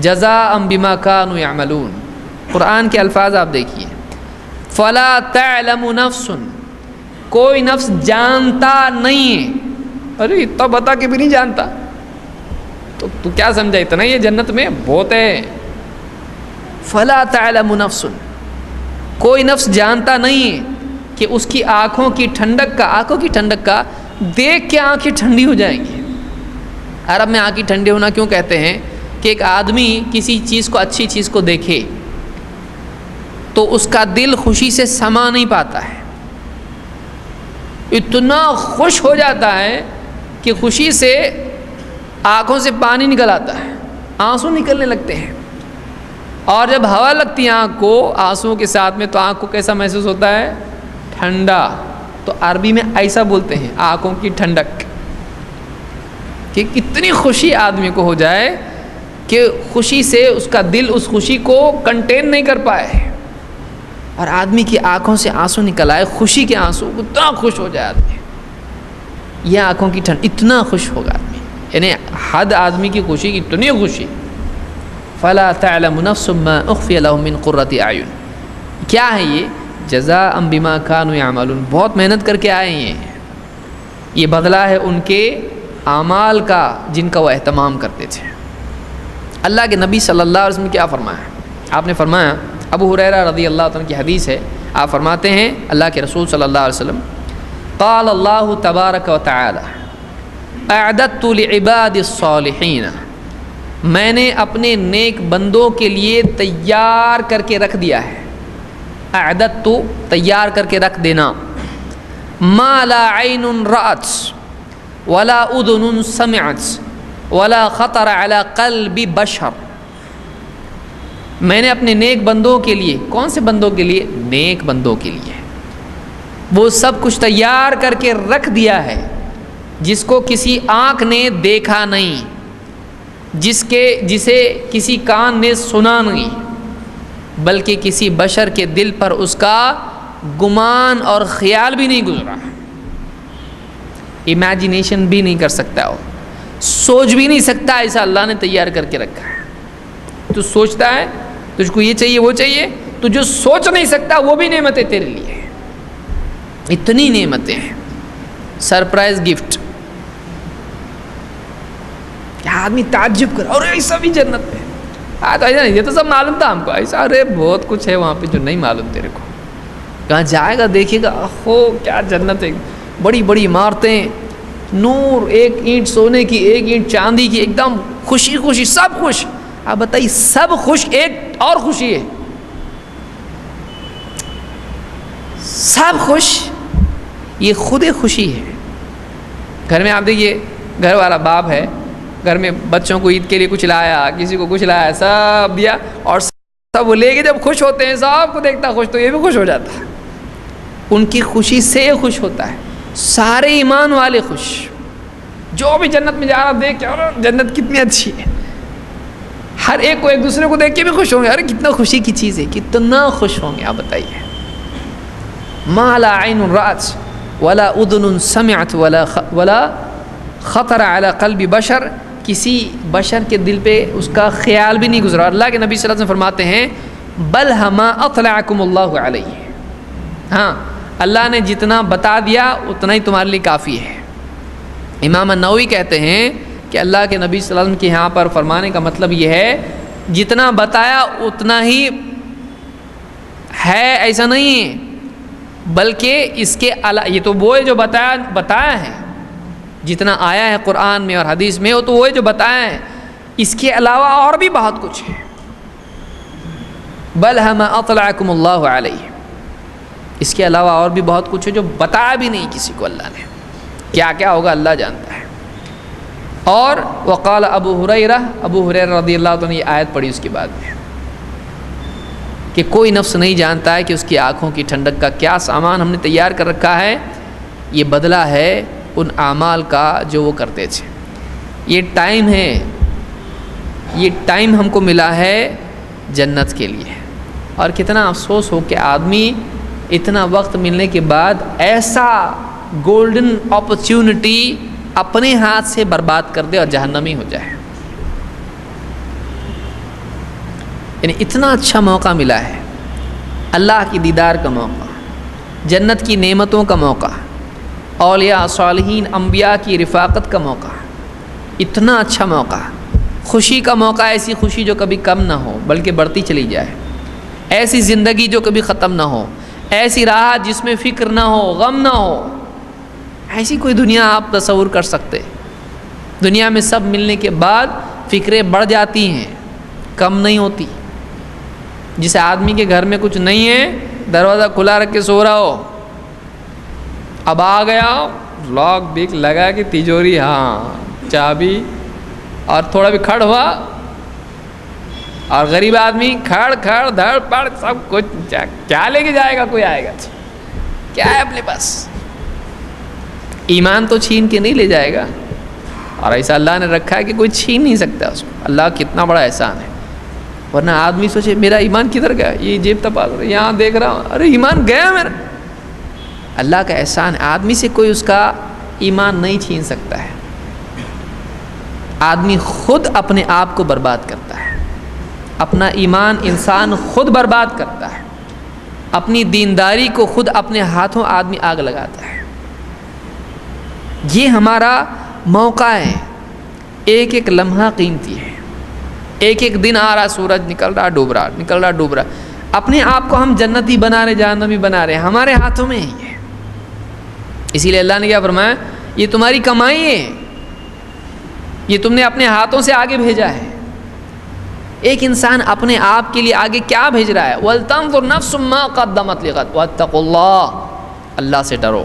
جزاء بما كانوا يعملون. قرآن کے الفاظ آپ دیکھیے, فلا تعلم نفس, کوئی نفس جانتا نہیں ہے. ارے اتنا بتا کے بھی نہیں جانتا تو کیا سمجھا, اتنا ہی ہے جنت میں بہت ہے. فلا تعلم نفس, کوئی نفس جانتا نہیں ہے کہ اس کی آنکھوں کی ٹھنڈک کا دیکھ کے آنکھیں ٹھنڈی ہو جائیں گی. عرب میں آنکھیں ٹھنڈی ہونا کیوں کہتے ہیں کہ ایک آدمی کسی چیز کو, اچھی چیز کو دیکھے تو اس کا دل خوشی سے سما نہیں پاتا ہے. اتنا خوش ہو جاتا ہے کہ خوشی سے آنکھوں سے پانی نکل آتا ہے، آنسو نکلنے لگتے ہیں. اور جب ہوا لگتی ہے آنکھ کو آنسوؤں کے ساتھ میں تو آنکھ کو کیسا محسوس ہوتا ہے؟ ٹھنڈا. تو عربی میں ایسا بولتے ہیں آنکھوں کی ٹھنڈک، کہ کتنی خوشی آدمی کو ہو جائے کہ خوشی سے اس کا دل اس خوشی کو کنٹین نہیں کر پائے اور آدمی کی آنکھوں سے آنسو نکل آئے، خوشی کے آنسو، اتنا خوش ہو جائے آدمی. یہ آنکھوں کی ٹھنڈ، اتنا خوش ہوگا آدمی، یعنی حد آدمی کی خوشی کی اتنی خوشی. فلا تعلم نفس ما اخفی لهم من قرۃ اعین. کیا ہے یہ؟ جزاء بما كانوا يعملون. بہت محنت کر کے آئے ہیں، یہ بدلہ ہے ان کے اعمال کا جن کا وہ اہتمام کرتے تھے. اللہ کے نبی صلی اللہ علیہ وسلم نے کیا فرمایا؟ آپ نے فرمایا، ابو ہریرہ رضی اللہ عنہ کی حدیث ہے، آپ فرماتے ہیں اللہ کے رسول صلی اللہ علیہ وسلم قال اللہ تبارک و تعالی اعددت لعباد الصالحین، میں نے اپنے نیک بندوں کے لیے تیار کر کے رکھ دیا ہے. اعددت، تیار کر کے رکھ دینا. ما لا عین رأت ولا اذن سمعت ولا خطر علی قلب بشر. میں نے اپنے نیک بندوں کے لیے، کون سے بندوں کے لیے؟ نیک بندوں کے لیے وہ سب کچھ تیار کر کے رکھ دیا ہے جس کو کسی آنکھ نے دیکھا نہیں، جسے کسی کان نے سنا نہیں، بلکہ کسی بشر کے دل پر اس کا گمان اور خیال بھی نہیں گزرا، امیجنیشن بھی نہیں کر سکتا، وہ سوچ بھی نہیں سکتا. ایسا اللہ نے تیار کر کے رکھا ہے. تو سوچتا ہے تجھ کو یہ چاہیے وہ چاہیے، تو جو سوچ نہیں سکتا وہ بھی نعمتیں تیرے لیے. اتنی نعمتیں ہیں. سرپرائز گفٹ، کیا آدمی تعجب کر، اور ایسا بھی جنت میں ایسا نہیں، یہ تو سب معلوم تھا ہم کو. ایسا ارے بہت کچھ ہے وہاں پہ جو نہیں معلوم تیرے کو. کہاں جائے گا دیکھے گا، ہو کیا جنت ہے، بڑی بڑی عمارتیں، نور، ایک اینٹ سونے کی، ایک اینٹ چاندی کی، ایک دم خوشی خوشی، سب خوش. آپ بتائیے سب خوش، ایک اور خوشی ہے، سب خوش، یہ خود خوشی ہے. گھر میں آپ دیکھیے، گھر والا باپ ہے، گھر میں بچوں کو عید کے لیے کچھ لایا، کسی کو کچھ لایا، سب دیا، اور سب وہ لے کے جب خوش ہوتے ہیں، سب کو دیکھتا خوش، تو یہ بھی خوش ہو جاتا ہے. ان کی خوشی سے خوش ہوتا ہے. سارے ایمان والے خوش، جو بھی جنت میں جا رہا دیکھ کے، اور جنت کتنی اچھی ہے، ہر ایک کو ایک دوسرے کو دیکھ کے بھی خوش ہوں گے. ارے کتنا خوشی کی چیز ہے، کتنا خوش ہوں گے. آپ بتائیے، ما لا عین رأت ولا اذن سمعت ولا خطر علی قلب بشر. کسی بشر کے دل پہ اس کا خیال بھی نہیں گزرا. اللہ کے نبی صلی اللہ علیہ وسلم فرماتے ہیں بل ہما اطلعکم اللہ علیہ، ہاں اللہ نے جتنا بتا دیا اتنا ہی تمہارے لیے کافی ہے. امام النووی کہتے ہیں کہ اللہ کے نبی صلی اللہ علیہ وسلم کے یہاں پر فرمانے کا مطلب یہ ہے جتنا بتایا اتنا ہی ہے، ایسا نہیں ہے، بلکہ اس کے یہ تو وہ ہے جو بتایا ہے، جتنا آیا ہے قرآن میں اور حدیث میں وہ تو وہ ہے جو بتایا ہے، اس کے علاوہ اور بھی بہت کچھ ہے. بل ہم اطلعکم اللہ علیہ، اس کے علاوہ اور بھی بہت کچھ ہے جو بتایا بھی نہیں کسی کو اللہ نے. کیا کیا ہوگا اللہ جانتا ہے. اور وقال ابو ہریرہ رضی اللہ عنہ، یہ آیت پڑھی اس کے بعد میں کہ کوئی نفس نہیں جانتا ہے کہ اس کی آنکھوں کی ٹھنڈک کا کیا سامان ہم نے تیار کر رکھا ہے. یہ بدلہ ہے ان اعمال کا جو وہ کرتے تھے. یہ ٹائم ہے، یہ ٹائم ہم کو ملا ہے جنت کے لیے. اور کتنا افسوس ہو کہ آدمی اتنا وقت ملنے کے بعد ایسا گولڈن اپرچونٹی اپنے ہاتھ سے برباد کر دے اور جہنمی ہو جائے. یعنی اتنا اچھا موقع ملا ہے، اللہ کی دیدار کا موقع، جنت کی نعمتوں کا موقع، اولیاء صالحین انبیاء کی رفاقت کا موقع، اتنا اچھا موقع، خوشی کا موقع، ایسی خوشی جو کبھی کم نہ ہو بلکہ بڑھتی چلی جائے، ایسی زندگی جو کبھی ختم نہ ہو، ایسی راحت جس میں فکر نہ ہو، غم نہ ہو. ایسی کوئی دنیا آپ تصور کر سکتے؟ دنیا میں سب ملنے کے بعد فکریں بڑھ جاتی ہیں، کم نہیں ہوتی. جسے آدمی کے گھر میں کچھ نہیں ہے، دروازہ کھلا رکھ کے سو رہا ہو، اب آ گیا، لاک بک لگا کہ تجوری، ہاں چابی، اور تھوڑا بھی کھڑ ہوا، اور غریب آدمی کھڑ کھڑ دھڑ پڑ سب کچھ، کیا لے کے جائے گا؟ کوئی آئے گا کیا ہے اپنے پاس؟ ایمان تو چھین کے نہیں لے جائے گا، اور ایسا اللہ نے رکھا ہے کہ کوئی چھین نہیں سکتا اس کو۔ اللہ کتنا بڑا احسان ہے، ورنہ آدمی سوچے میرا ایمان کدھر گیا، یہ جیب تپا رہا، یہاں دیکھ رہا ہوں، ارے ایمان گیا میرا۔ اللہ کا احسان ہے، آدمی سے کوئی اس کا ایمان نہیں چھین سکتا ہے۔ آدمی خود اپنے آپ کو برباد کرتا ہے، اپنا ایمان انسان خود برباد کرتا ہے، اپنی دینداری کو خود اپنے ہاتھوں آدمی آگ لگاتا ہے۔ یہ ہمارا موقع ہے، ایک ایک لمحہ قیمتی ہے، ایک ایک دن آ رہا، سورج نکل رہا ڈوب رہا، نکل رہا ڈوب رہا، اپنے آپ کو ہم جنتی بنا رہے جہنمی بنا رہے، ہمارے ہاتھوں میں ہی ہے۔ اسی لیے اللہ نے کیا فرمایا، یہ تمہاری کمائی ہے، یہ تم نے اپنے ہاتھوں سے آگے بھیجا ہے۔ ایک انسان اپنے آپ کے لیے آگے کیا بھیج رہا ہے، وَلْتَنظُرْ نَفْسٌ مَّا قَدَّمَتْ لِغَدٍ وَاتَّقُوا اللَّهَ، اللہ سے ڈرو،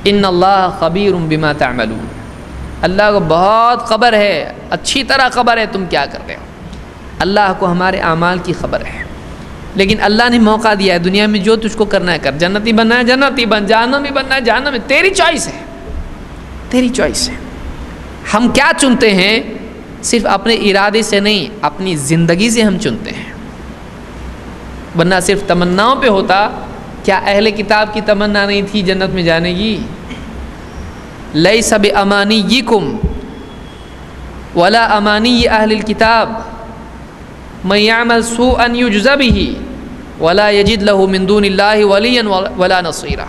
ان اللہ خبیر بما تعملون، اللہ کو بہت خبر ہے، اچھی طرح خبر ہے تم کیا کر رہے ہو۔ اللہ کو ہمارے اعمال کی خبر ہے، لیکن اللہ نے موقع دیا ہے دنیا میں جو تجھ کو کرنا ہے کر، جنتی بننا ہے جنتی بن، جہنمی بننا ہے جہنم میں، تیری چوائس ہے، تیری چوائس ہے۔ ہم کیا چنتے ہیں؟ صرف اپنے ارادے سے نہیں، اپنی زندگی سے ہم چنتے ہیں، ورنہ صرف تمناؤں پہ ہوتا۔ کیا اہل کتاب کی تمنا نہیں تھی جنت میں جانے کی؟ لیس بامانیکم ولا امانی اہل الکتاب من یعمل سوءا یجز به ولا یجد له من دون اللہ ولیا ولا نصیرا۔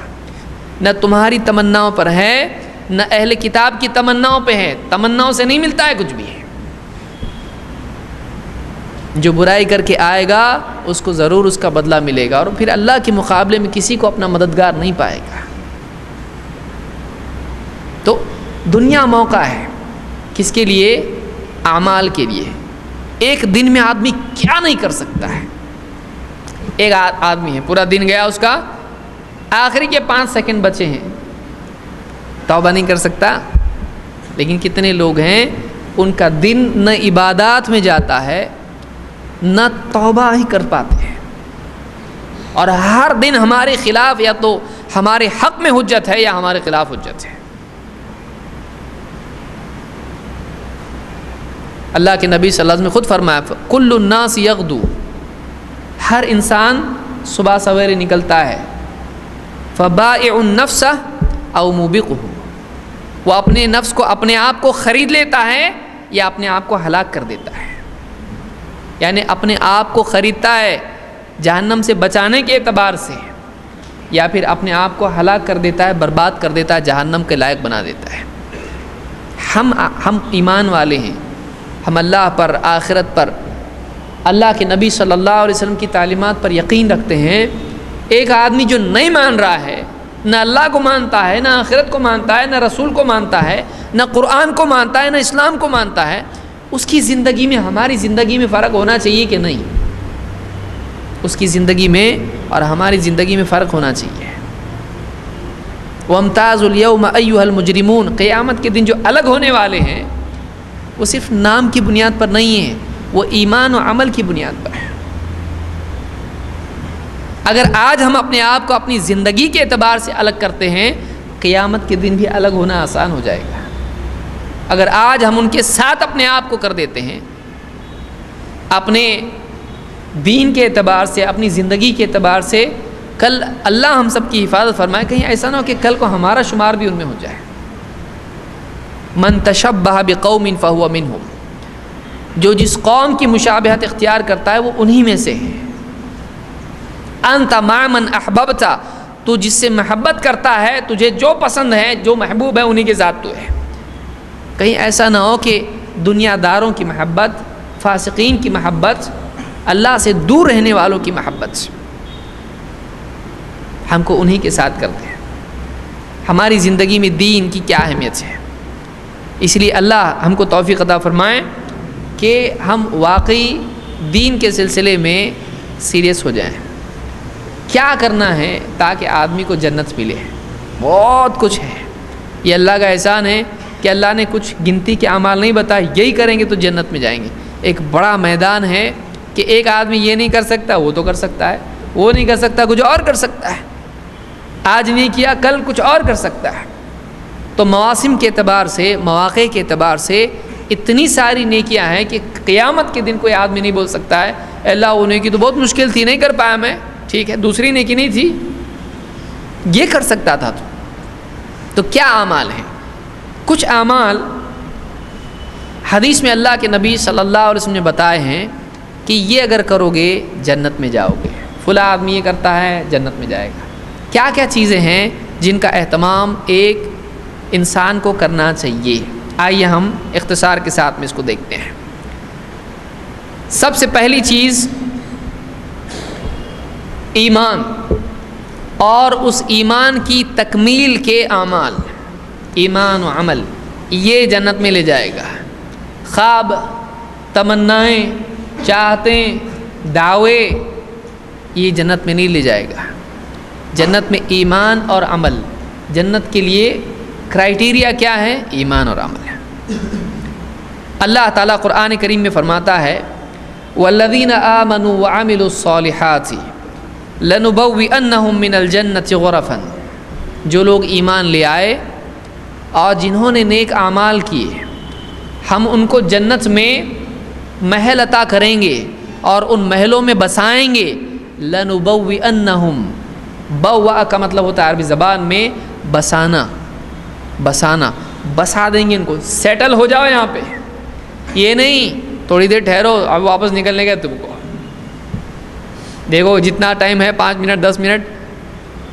نہ تمہاری تمناؤں پر ہے، نہ اہل کتاب کی تمناؤں پہ ہے، تمناؤں سے نہیں ملتا ہے کچھ بھی۔ جو برائی کر کے آئے گا اس کو ضرور اس کا بدلہ ملے گا، اور پھر اللہ کے مقابلے میں کسی کو اپنا مددگار نہیں پائے گا۔ تو دنیا موقع ہے کس کے لیے؟ اعمال کے لیے۔ ایک دن میں آدمی کیا نہیں کر سکتا ہے۔ ایک آدمی ہے پورا دن گیا اس کا، آخری کے 5 سیکنڈ بچے ہیں، توبہ نہیں کر سکتا۔ لیکن کتنے لوگ ہیں ان کا دن نہ عبادات میں جاتا ہے نہ توبہ ہی کر پاتے ہیں، اور ہر دن ہمارے خلاف یا تو ہمارے حق میں حجت ہے یا ہمارے خلاف حجت ہے۔ اللہ کے نبی صلی اللہ علیہ وسلم نے خود فرمایا کل الناس یغدو، ہر انسان صبح سویرے نکلتا ہے، فبائع النفس او موبقہ، وہ اپنے نفس کو اپنے آپ کو خرید لیتا ہے یا اپنے آپ کو ہلاک کر دیتا ہے۔ یعنی اپنے آپ کو خریدتا ہے جہنم سے بچانے کے اعتبار سے، یا پھر اپنے آپ کو ہلاک کر دیتا ہے، برباد کر دیتا ہے، جہنم کے لائق بنا دیتا ہے۔ ہم ایمان والے ہیں، ہم اللہ پر، آخرت پر، اللہ کے نبی صلی اللہ علیہ وسلم کی تعلیمات پر یقین رکھتے ہیں۔ ایک آدمی جو نہیں مان رہا ہے، نہ اللہ کو مانتا ہے، نہ آخرت کو مانتا ہے، نہ رسول کو مانتا ہے، نہ قرآن کو مانتا ہے، نہ اسلام کو مانتا ہے، اس کی زندگی میں ہماری زندگی میں فرق ہونا چاہیے کہ نہیں؟ اس کی زندگی میں اور ہماری زندگی میں فرق ہونا چاہیے۔ وَامْتَازُوا الْيَوْمَ أَيُّهَا الْمُجْرِمُونَ، قیامت کے دن جو الگ ہونے والے ہیں وہ صرف نام کی بنیاد پر نہیں ہیں، وہ ایمان و عمل کی بنیاد پر ہے۔ اگر آج ہم اپنے آپ کو اپنی زندگی کے اعتبار سے الگ کرتے ہیں، قیامت کے دن بھی الگ ہونا آسان ہو جائے گا۔ اگر آج ہم ان کے ساتھ اپنے آپ کو کر دیتے ہیں، اپنے دین کے اعتبار سے، اپنی زندگی کے اعتبار سے، کل اللہ ہم سب کی حفاظت فرمائے، کہیں ایسا نہ ہو کہ کل کو ہمارا شمار بھی ان میں ہو جائے۔ من تشبہ بقوم فہو منہم، جو جس قوم کی مشابہت اختیار کرتا ہے وہ انہی میں سے ہے۔ انت مع من احببت، تو جس سے محبت کرتا ہے، تجھے جو پسند ہے، جو محبوب ہے، انہی کے ذات تو ہے۔ کہیں ایسا نہ ہو کہ دنیا داروں کی محبت، فاسقین کی محبت، اللہ سے دور رہنے والوں کی محبت ہم کو انہی کے ساتھ کرتے ہیں۔ ہماری زندگی میں دین کی کیا اہمیت ہے، اس لیے اللہ ہم کو توفیق عطا فرمائے کہ ہم واقعی دین کے سلسلے میں سیریس ہو جائیں۔ کیا کرنا ہے تاکہ آدمی کو جنت ملے؟ بہت کچھ ہے. یہ اللہ کا احسان ہے کہ اللہ نے کچھ گنتی کے اعمال نہیں بتائے، یہی کریں گے تو جنت میں جائیں گے. ایک بڑا میدان ہے کہ ایک آدمی یہ نہیں کر سکتا، وہ تو کر سکتا ہے، وہ نہیں کر سکتا کچھ اور کر سکتا ہے، آج نہیں کیا کل کچھ اور کر سکتا ہے. تو مواسم کے اعتبار سے، مواقع کے اعتبار سے اتنی ساری نیکیاں ہیں کہ قیامت کے دن کوئی آدمی نہیں بول سکتا ہے اللہ وہ نیکی تو بہت مشکل تھی، نہیں کر پایا میں، ٹھیک ہے دوسری نیکی نہیں تھی، یہ کر سکتا تھا. تو کیا اعمال ہیں؟ کچھ اعمال حدیث میں اللہ کے نبی صلی اللہ علیہ وسلم نے بتائے ہیں کہ یہ اگر کرو گے جنت میں جاؤ گے، فلاں آدمی یہ کرتا ہے جنت میں جائے گا. کیا کیا چیزیں ہیں جن کا اہتمام ایک انسان کو کرنا چاہیے؟ آئیے ہم اختصار کے ساتھ میں اس کو دیکھتے ہیں. سب سے پہلی چیز ایمان اور اس ایمان کی تکمیل کے اعمال. ایمان و عمل یہ جنت میں لے جائے گا. خواب، تمنائیں، چاہتیں، دعوے یہ جنت میں نہیں لے جائے گا. جنت میں ایمان اور عمل. جنت کے لیے کرائیٹیریا کیا ہے؟ ایمان اور عمل ہے. اللہ تعالیٰ قرآن کریم میں فرماتا ہے وَالَّذِينَ آمَنُوا وَعَمِلُوا الصَّالِحَاتِ لَنُبَوِّئَنَّهُم مِّنَ الْجَنَّةِ غُرَفًا. جو لوگ ایمان لے آئے اور جنہوں نے نیک اعمال کیے، ہم ان کو جنت میں محل عطا کریں گے اور ان محلوں میں بسائیں گے. لَنُبَوِّئَنَّهُم، بوا کا مطلب ہوتا ہے عربی زبان میں بسانا، بسانا، بسا دیں گے ان کو. سیٹل ہو جاؤ یہاں پہ، یہ نہیں تھوڑی دیر ٹھہرو اب واپس نکلنے کا تم کو. دیکھو جتنا ٹائم ہے 5 منٹ 10 منٹ.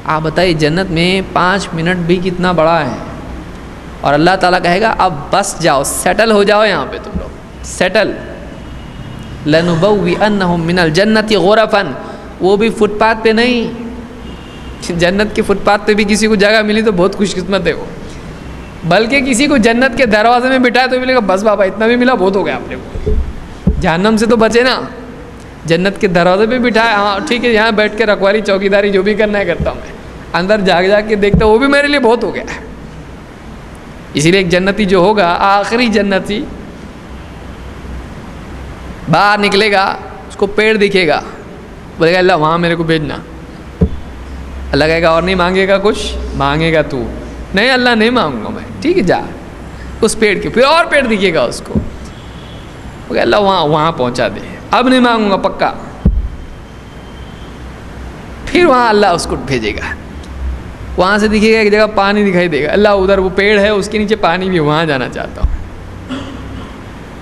آپ بتائیے جنت میں 5 منٹ بھی کتنا بڑا ہے. اور اللہ تعالیٰ کہے گا اب بس جاؤ، سیٹل ہو جاؤ یہاں پہ تم لوگ، سیٹل. لَنُبَوِّئَنَّهُم مِّنَ الْجَنَّةِ غُرَفًا. وہ بھی فٹ پاتھ پہ نہیں. جنت کے فٹ پاتھ پہ بھی کسی کو جگہ ملی تو بہت خوش قسمت ہے وہ، بلکہ کسی کو جنت کے دروازے میں بٹھائے تو ملے گا بس بابا اتنا بھی ملا بہت ہو گیا آپ نے کو. جہنم سے تو بچے نا. جنت کے دروازے پہ بٹھائے، ہاں ٹھیک ہے یہاں بیٹھ کے رکھوالی چوکیداری جو بھی کرنا ہے کرتا ہوں میں، اندر جاگ جاگ کے دیکھتا ہوں وہ بھی میرے لیے بہت ہو گیا. اسی لیے ایک جنتی جو ہوگا آخری جنتی باہر نکلے گا، اس کو پیڑ دکھے گا، بولے گا اللہ وہاں میرے کو بھیجنا. اللہ کہے گا اور نہیں مانگے گا کچھ؟ مانگے گا تو. نہیں اللہ نہیں مانگوں گا میں. ٹھیک ہے جا. اس پیڑ کے پھر اور پیڑ دکھے گا اس کو، بولے اللہ وہاں پہنچا دے، اب نہیں مانگوں گا پکا. پھر وہاں اللہ اس کو بھیجے گا. وہاں سے دکھے گا ایک جگہ پانی دکھائی دے گا، اللہ ادھر وہ پیڑ ہے اس کے نیچے پانی بھی، وہاں جانا چاہتا ہوں.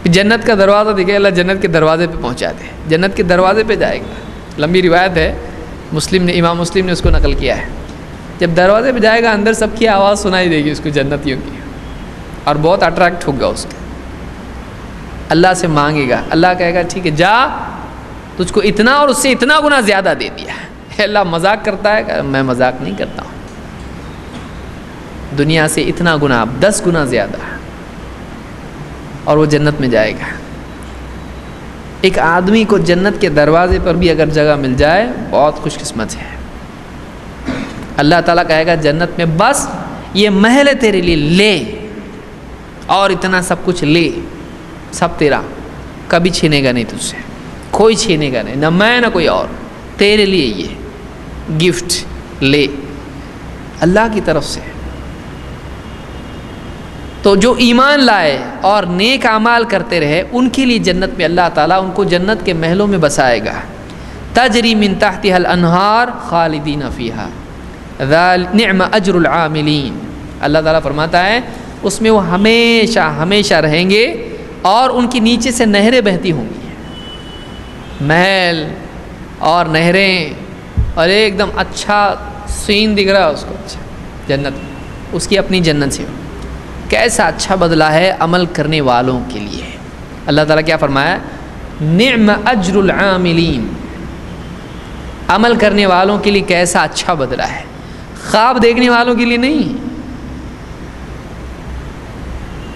جنت کا دروازہ دکھے، اللہ جنت کے دروازے پہ پہنچا دے. جنت کے دروازے پہ جائے گا. لمبی روایت ہے، امام مسلم نے اس کو نقل کیا ہے. جب دروازے پہ جائے گا اندر سب کی آواز سنائی دے گی اس کو، جنتیوں کی، اور بہت اٹریکٹ ہوگا اس کے. اللہ سے مانگے گا، اللہ کہے گا ٹھیک ہے جا، تجھ کو اتنا اور اس سے اتنا گنا زیادہ دے دیا ہے. اللہ مذاق کرتا ہے کہ میں مذاق نہیں کرتا ہوں، دنیا سے اتنا گنا 10 گنا زیادہ، اور وہ جنت میں جائے گا. ایک آدمی کو جنت کے دروازے پر بھی اگر جگہ مل جائے بہت خوش قسمت ہے. اللہ تعالیٰ کہے گا جنت میں بس یہ محل ہے تیرے لیے، لے اور اتنا سب کچھ لے، سب تیرا، کبھی چھینے گا نہیں تجھ سے، کوئی چھینے گا نہیں، نہ میں نہ کوئی اور، تیرے لیے یہ گفٹ لے اللہ کی طرف سے. تو جو ایمان لائے اور نیک اعمال کرتے رہے ان کے لیے جنت میں اللہ تعالیٰ ان کو جنت کے محلوں میں بسائے گا. تجری من تحتها الانہار خالدین فیہا نعم اجر العاملین. اللہ تعالیٰ فرماتا ہے اس میں وہ ہمیشہ ہمیشہ رہیں گے اور ان کی نیچے سے نہریں بہتی ہوں گی. محل اور نہریں اور ایک دم اچھا سین دکھ رہا ہے اس کو، اچھا جنت، اس کی اپنی جنت سے. کیسا اچھا بدلہ ہے عمل کرنے والوں کے لیے. اللہ تعالیٰ کیا فرمایا؟ نعم اجر العاملین. عمل کرنے والوں کے لیے کیسا اچھا بدلہ ہے، خواب دیکھنے والوں کے لیے نہیں،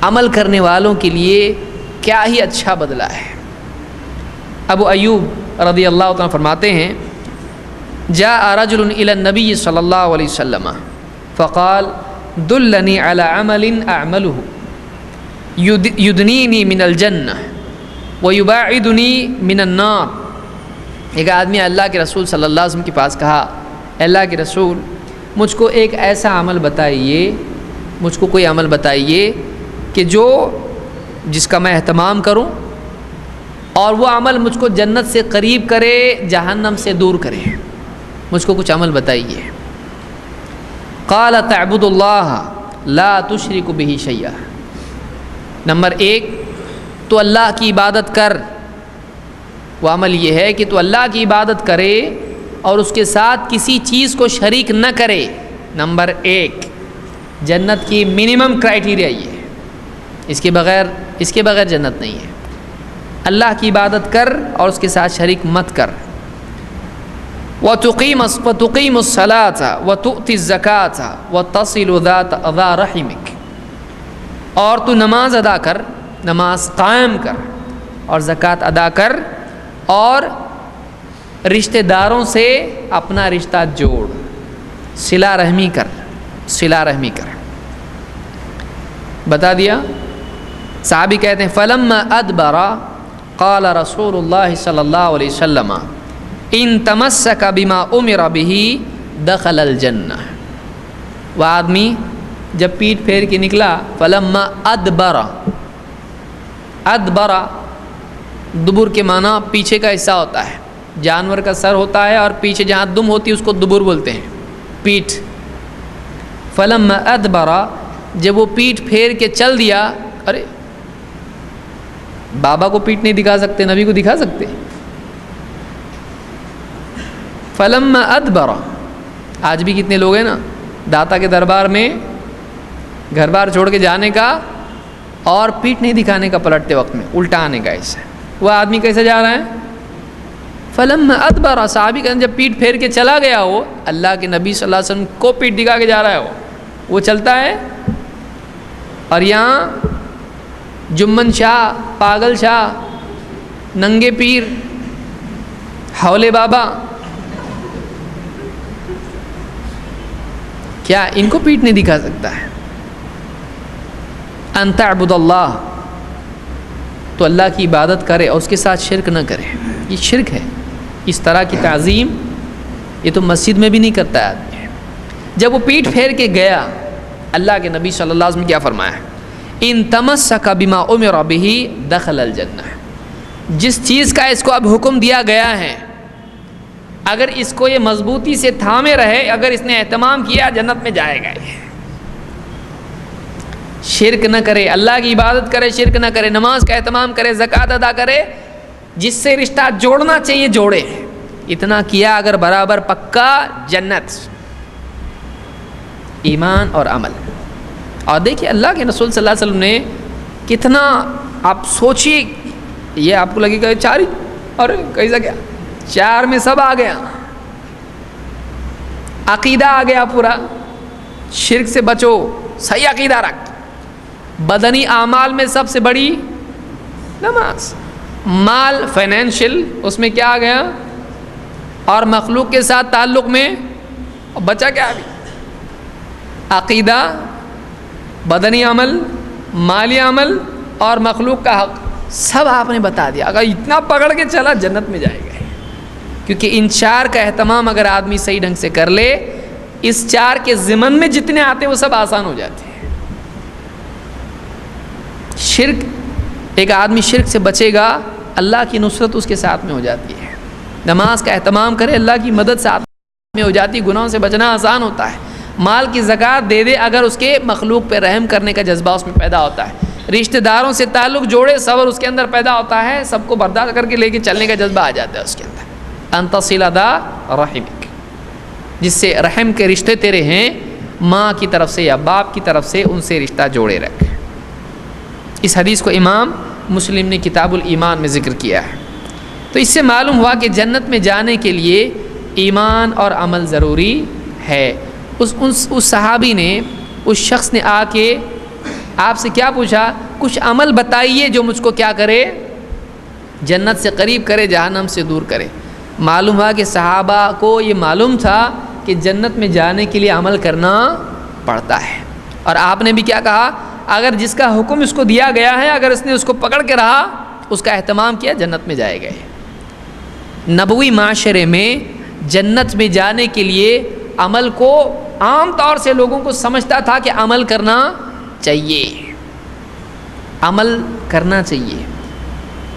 عمل کرنے والوں کے لیے کیا ہی اچھا بدلہ ہے. ابو ایوب رضی اللہ تعالیٰ فرماتے ہیں جاء رجل الى النبی صلی اللہ علیہ وسلم فقال دلنی علی عمل اعملہ یدنینی من الجنہ ویباعدنی من النار. ایک آدمی اللہ کے رسول صلی اللہ علیہ وسلم کے پاس کہا اے اللہ کے رسول مجھ کو ایک ایسا عمل بتائیے، مجھ کو کوئی عمل بتائیے کہ جس کا میں اہتمام کروں اور وہ عمل مجھ کو جنت سے قریب کرے، جہنم سے دور کرے. مجھ کو کچھ عمل بتائیے. قال تعبد اللہ لا تشرک بہ شیئا. نمبر 1 تو اللہ کی عبادت کر. وہ عمل یہ ہے کہ تو اللہ کی عبادت کرے اور اس کے ساتھ کسی چیز کو شریک نہ کرے. نمبر 1 جنت کی منیمم کرائٹیریا یہ ہے، اس کے بغیر جنت نہیں ہے. اللہ کی عبادت کر اور اس کے ساتھ شریک مت کر. وَتُقِيمُ الصَّلَاةَ وَتُؤْتِ الزَّكَاةَ وَتَصِلُ ذَا رَحِمِكَ. اور تو نماز ادا کر، نماز قائم کر اور زکوٰۃ ادا کر اور رشتہ داروں سے اپنا رشتہ جوڑ، صلہ رحمی کر. بتا دیا. صحابی کہتے ہیں فلما ادبر قال رسول اللہ صلی اللہ علیہ وسلم ان تمسک بما امر به دخل الجنہ. وہ آدمی جب پیٹھ پھیر کے نکلا، فلما ادبر دبر کے معنی پیچھے کا حصہ ہوتا ہے. جانور کا سر ہوتا ہے اور پیچھے جہاں دم ہوتی ہے اس کو دبر بولتے ہیں، پیٹھ. فلما ادبر جب وہ پیٹھ پھیر کے چل دیا. ارے بابا کو پیٹھ نہیں دکھا سکتے، نبی کو دکھا سکتے. فلما ادبر. آج بھی کتنے لوگ ہیں نا داتا کے دربار میں گھر بار چھوڑ کے جانے کا اور پیٹھ نہیں دکھانے کا پلٹتے وقت میں، الٹا آنے کا. ایسا وہ آدمی کیسے جا رہا ہے؟ فلما ادبر. صحابی کہ جب پیٹھ پھیر کے چلا گیا ہو، اللہ کے نبی صلی اللہ علیہ وسلم کو پیٹھ دکھا کے جا رہا ہے، وہ چلتا ہے. اور یہاں جمن شاہ، پاگل شاہ، ننگے پیر، حولے بابا، کیا ان کو پیٹھ نہیں دکھا سکتا ہے؟ ان تعبد اللہ، تو اللہ کی عبادت کرے اور اس کے ساتھ شرک نہ کرے. یہ شرک ہے. اس طرح کی تعظیم یہ تو مسجد میں بھی نہیں کرتا ہے آدمی. جب وہ پیٹھ پھیر کے گیا، اللہ کے نبی صلی اللہ علیہ وسلم کیا فرمایا؟ ان تمسک بما امر به دخل الجنہ. جس چیز کا اس کو اب حکم دیا گیا ہے، اگر اس کو یہ مضبوطی سے تھامے رہے، اگر اس نے اہتمام کیا، جنت میں جائے گا. شرک نہ کرے، اللہ کی عبادت کرے، شرک نہ کرے، نماز کا اہتمام کرے، زکوٰۃ ادا کرے، جس سے رشتہ جوڑنا چاہیے جوڑے. اتنا کیا اگر برابر، پکا جنت. ایمان اور عمل. اور دیکھیے اللہ کے رسول صلی اللہ علیہ وسلم نے کتنا، آپ سوچیے، یہ آپ کو لگے گا 4 ہی اور کیسا کیا 4 میں سب آ گیا. عقیدہ آ گیا پورا. شرک سے بچو، صحیح عقیدہ رکھ. بدنی اعمال میں سب سے بڑی نماز. مال فائنینشیل، اس میں کیا آ گیا؟ اور مخلوق کے ساتھ تعلق میں بچا کیا ابھی؟ عقیدہ، بدنی عمل، مالی عمل اور مخلوق کا حق، سب آپ نے بتا دیا. اگر اتنا پکڑ کے چلا، جنت میں جائے گا. کیونکہ ان 4 کا اہتمام اگر آدمی صحیح ڈھنگ سے کر لے، اس 4 کے ضمن میں جتنے آتے ہیں وہ سب آسان ہو جاتے ہیں. شرک، ایک آدمی شرک سے بچے گا، اللہ کی نصرت اس کے ساتھ میں ہو جاتی ہے. نماز کا اہتمام کرے، اللہ کی مدد ساتھ میں ہو جاتی ہے. گناہوں سے بچنا آسان ہوتا ہے. مال کی زکوٰۃ دے دے اگر اس کے مخلوق پہ رحم کرنے کا جذبہ اس میں پیدا ہوتا ہے. رشتہ داروں سے تعلق جوڑے، صبر اس کے اندر پیدا ہوتا ہے. سب کو برداشت کر کے لے کے چلنے کا جذبہ آ جاتا ہے اس کے اندر. ان تصل ذا رحمک، جس سے رحم کے رشتے تیرے ہیں، ماں کی طرف سے یا باپ کی طرف سے، ان سے رشتہ جوڑے رکھ. اس حدیث کو امام مسلم نے کتاب الایمان میں ذکر کیا ہے. تو اس سے معلوم ہوا کہ جنت میں جانے کے لیے ایمان اور عمل ضروری ہے. اس صحابی نے، اس شخص نے آ کے آپ سے کیا پوچھا؟ کچھ عمل بتائیے جو مجھ کو کیا کرے؟ جنت سے قریب کرے، جہنم سے دور کرے. معلوم ہوا کہ صحابہ کو یہ معلوم تھا کہ جنت میں جانے کے لیے عمل کرنا پڑتا ہے۔ اور آپ نے بھی کیا کہا؟ اگر جس کا حکم اس کو دیا گیا ہے، اگر اس نے اس کو پکڑ کے رہا، اس کا اہتمام کیا، جنت میں جائے گا۔ نبوی معاشرے میں جنت میں جانے کے لیے عمل کو عام طور سے لوگوں کو سمجھتا تھا کہ عمل کرنا چاہیے، عمل کرنا چاہیے۔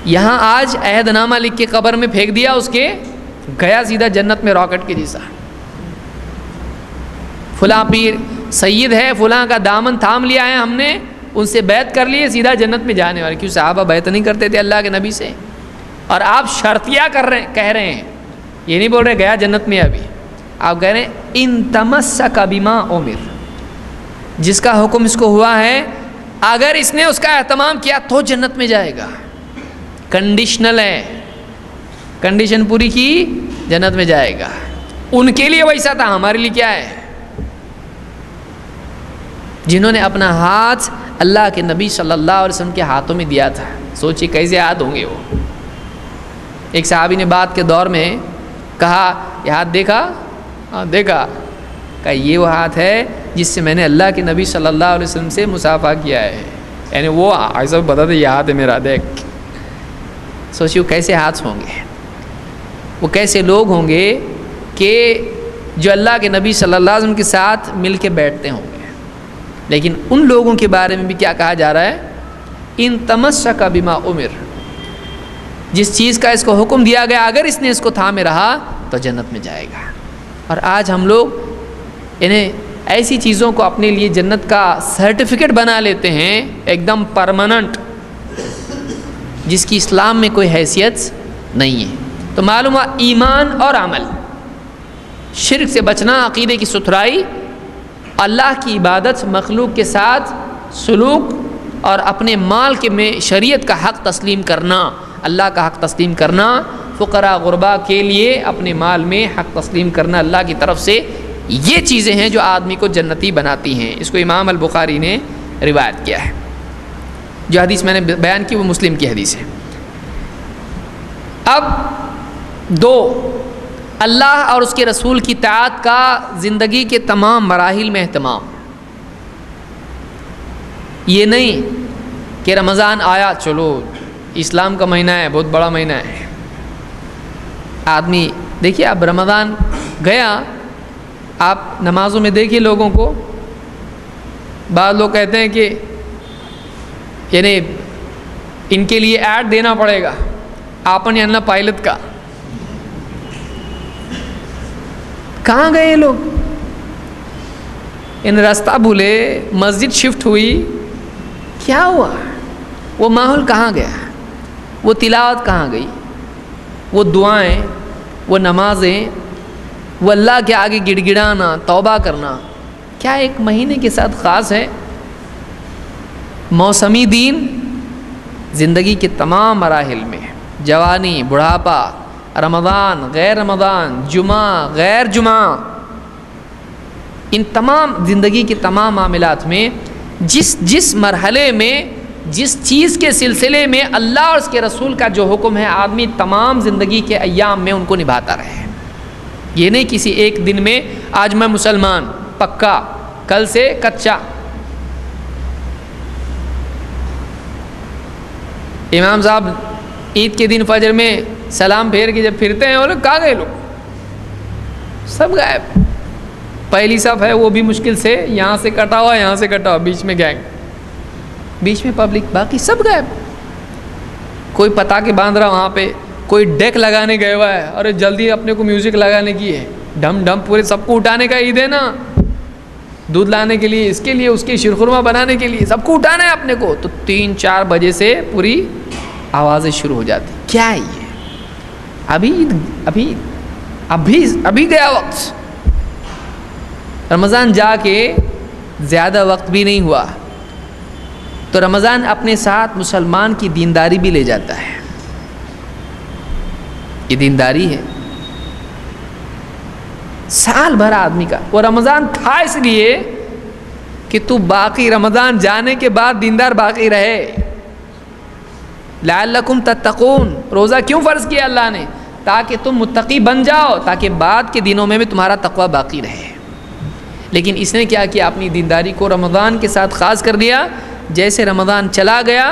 یہاں آج عہد نامہ لکھ کے قبر میں پھینک دیا، اس کے گیا سیدھا جنت میں راکٹ کے جیسا۔ فلاں پیر سید ہے، فلاں کا دامن تھام لیا ہے ہم نے، ان سے بیعت کر لیے، سیدھا جنت میں جانے والے۔ کیوں؟ صحابہ بیعت نہیں کرتے تھے اللہ کے نبی سے؟ اور آپ شرطیہ کہہ رہے ہیں، یہ نہیں بول رہے گیا جنت میں ابھی، آپ کہہ رہے ہیں ان تمسک بما امر، جس کا حکم اس کو ہوا ہے اگر اس نے اس کا اہتمام کیا تو جنت میں جائے گا۔ کنڈیشنل ہے، کنڈیشن پوری کی جنت میں جائے گا۔ ان کے لیے ویسا تھا، ہمارے لیے کیا ہے؟ جنہوں نے اپنا ہاتھ اللہ کے نبی صلی اللہ علیہ وسلم کے ہاتھوں میں دیا تھا، سوچیے کیسے ہاتھ ہوں گے وہ۔ ایک صحابی نے بات کے دور میں کہا یہ ہاتھ دیکھا؟ ہاں دیکھا۔ کہا یہ وہ ہاتھ ہے جس سے میں نے اللہ کے نبی صلی اللہ علیہ وسلم سے مصافحہ کیا ہے، یعنی وہ ایسا بتا تھا یہ ہاتھ ہے میرا، دیکھ۔ سوچیے کیسے ہاتھ ہوں گے، وہ کیسے لوگ ہوں گے کہ جو اللہ کے نبی صلی اللہ علیہ وسلم کے ساتھ مل کے بیٹھتے ہوں گے۔ لیکن ان لوگوں کے بارے میں بھی کیا کہا جا رہا ہے؟ ان تمسک بما امر، جس چیز کا اس کو حکم دیا گیا اگر اس نے اس کو تھامے رہا تو جنت میں جائے گا۔ اور آج ہم لوگ انہیں ایسی چیزوں کو اپنے لیے جنت کا سرٹیفکیٹ بنا لیتے ہیں، ایک دم پرماننٹ، جس کی اسلام میں کوئی حیثیت نہیں ہے۔ تو معلوم ہوا ایمان اور عمل، شرک سے بچنا، عقیدے کی ستھرائی، اللہ کی عبادت، مخلوق کے ساتھ سلوک، اور اپنے مال کے میں شریعت کا حق تسلیم کرنا، اللہ کا حق تسلیم کرنا، فقراء غربا کے لیے اپنے مال میں حق تسلیم کرنا اللہ کی طرف سے، یہ چیزیں ہیں جو آدمی کو جنتی بناتی ہیں۔ اس کو امام البخاری نے روایت کیا ہے۔ جو حدیث میں نے بیان کی وہ مسلم کی حدیث ہے۔ اب دو، اللہ اور اس کے رسول کی اطاعت کا زندگی کے تمام مراحل میں اہتمام۔ یہ نہیں کہ رمضان آیا چلو اسلام کا مہینہ ہے، بہت بڑا مہینہ ہے، آدمی دیکھیے اب رمضان گیا، آپ نمازوں میں دیکھیے لوگوں کو، بعض لوگ کہتے ہیں کہ یعنی ان کے لیے ایڈ دینا پڑے گا، آپن یا پائلٹ کا۔ کہاں گئے یہ لوگ؟ ان راستہ بھولے، مسجد شفٹ ہوئی، کیا ہوا؟ وہ ماحول کہاں گیا؟ وہ تلاوت کہاں گئی؟ وہ دعائیں، وہ نمازیں، وہ اللہ کے آگے گڑ گڑانا، توبہ کرنا، کیا ایک مہینے کے ساتھ خاص ہے؟ موسمی دین زندگی کے تمام مراحل میں، جوانی، بڑھاپا، رمضان، غیر رمضان، جمعہ، غیر جمعہ، ان تمام زندگی کے تمام معاملات میں جس مرحلے میں، جس چیز کے سلسلے میں اللہ اور اس کے رسول کا جو حکم ہے، آدمی تمام زندگی کے ایام میں ان کو نبھاتا رہے۔ یہ نہیں کسی ایک دن میں آج میں مسلمان پکا، کل سے کچا۔ امام صاحب عید کے دن فجر میں سلام پھیر کے جب پھرتے ہیں، وہ لوگ کہاں گئے؟ لوگ سب غائب۔ پہلی صف ہے وہ بھی مشکل سے، یہاں سے کٹا ہوا، یہاں سے کٹا ہوا، بیچ میں گینگ، بیچ میں پبلک، باقی سب غائب۔ کوئی پتاکے باندھ رہا وہاں پہ، کوئی ڈیک لگانے گئے ہوا ہے، اور جلدی اپنے کو میوزک لگانے کی ہے، ڈھم ڈھم، پورے سب کو اٹھانے کا عید ہے نا، دودھ لانے کے لیے، اس کے لیے، اس کے شیرخرما بنانے کے لیے، سب کو اٹھانا ہے اپنے کو۔ تو 3-4 بجے سے پوری آوازیں شروع ہو جاتی۔ کیا ہے یہ؟ ابھی گیا وقت، رمضان جا کے زیادہ وقت بھی نہیں ہوا، تو رمضان اپنے ساتھ مسلمان کی دینداری بھی لے جاتا ہے۔ یہ دینداری ہے سال بھر آدمی کا۔ وہ رمضان تھا اس لیے کہ تو باقی رمضان جانے کے بعد دیندار باقی رہے۔ لعلکم تتقون، روزہ کیوں فرض کیا اللہ نے؟ تاکہ تم متقی بن جاؤ، تاکہ بعد کے دنوں میں بھی تمہارا تقوی باقی رہے۔ لیکن اس نے کیا کیا؟ اپنی دینداری کو رمضان کے ساتھ خاص کر دیا. جیسے رمضان چلا گیا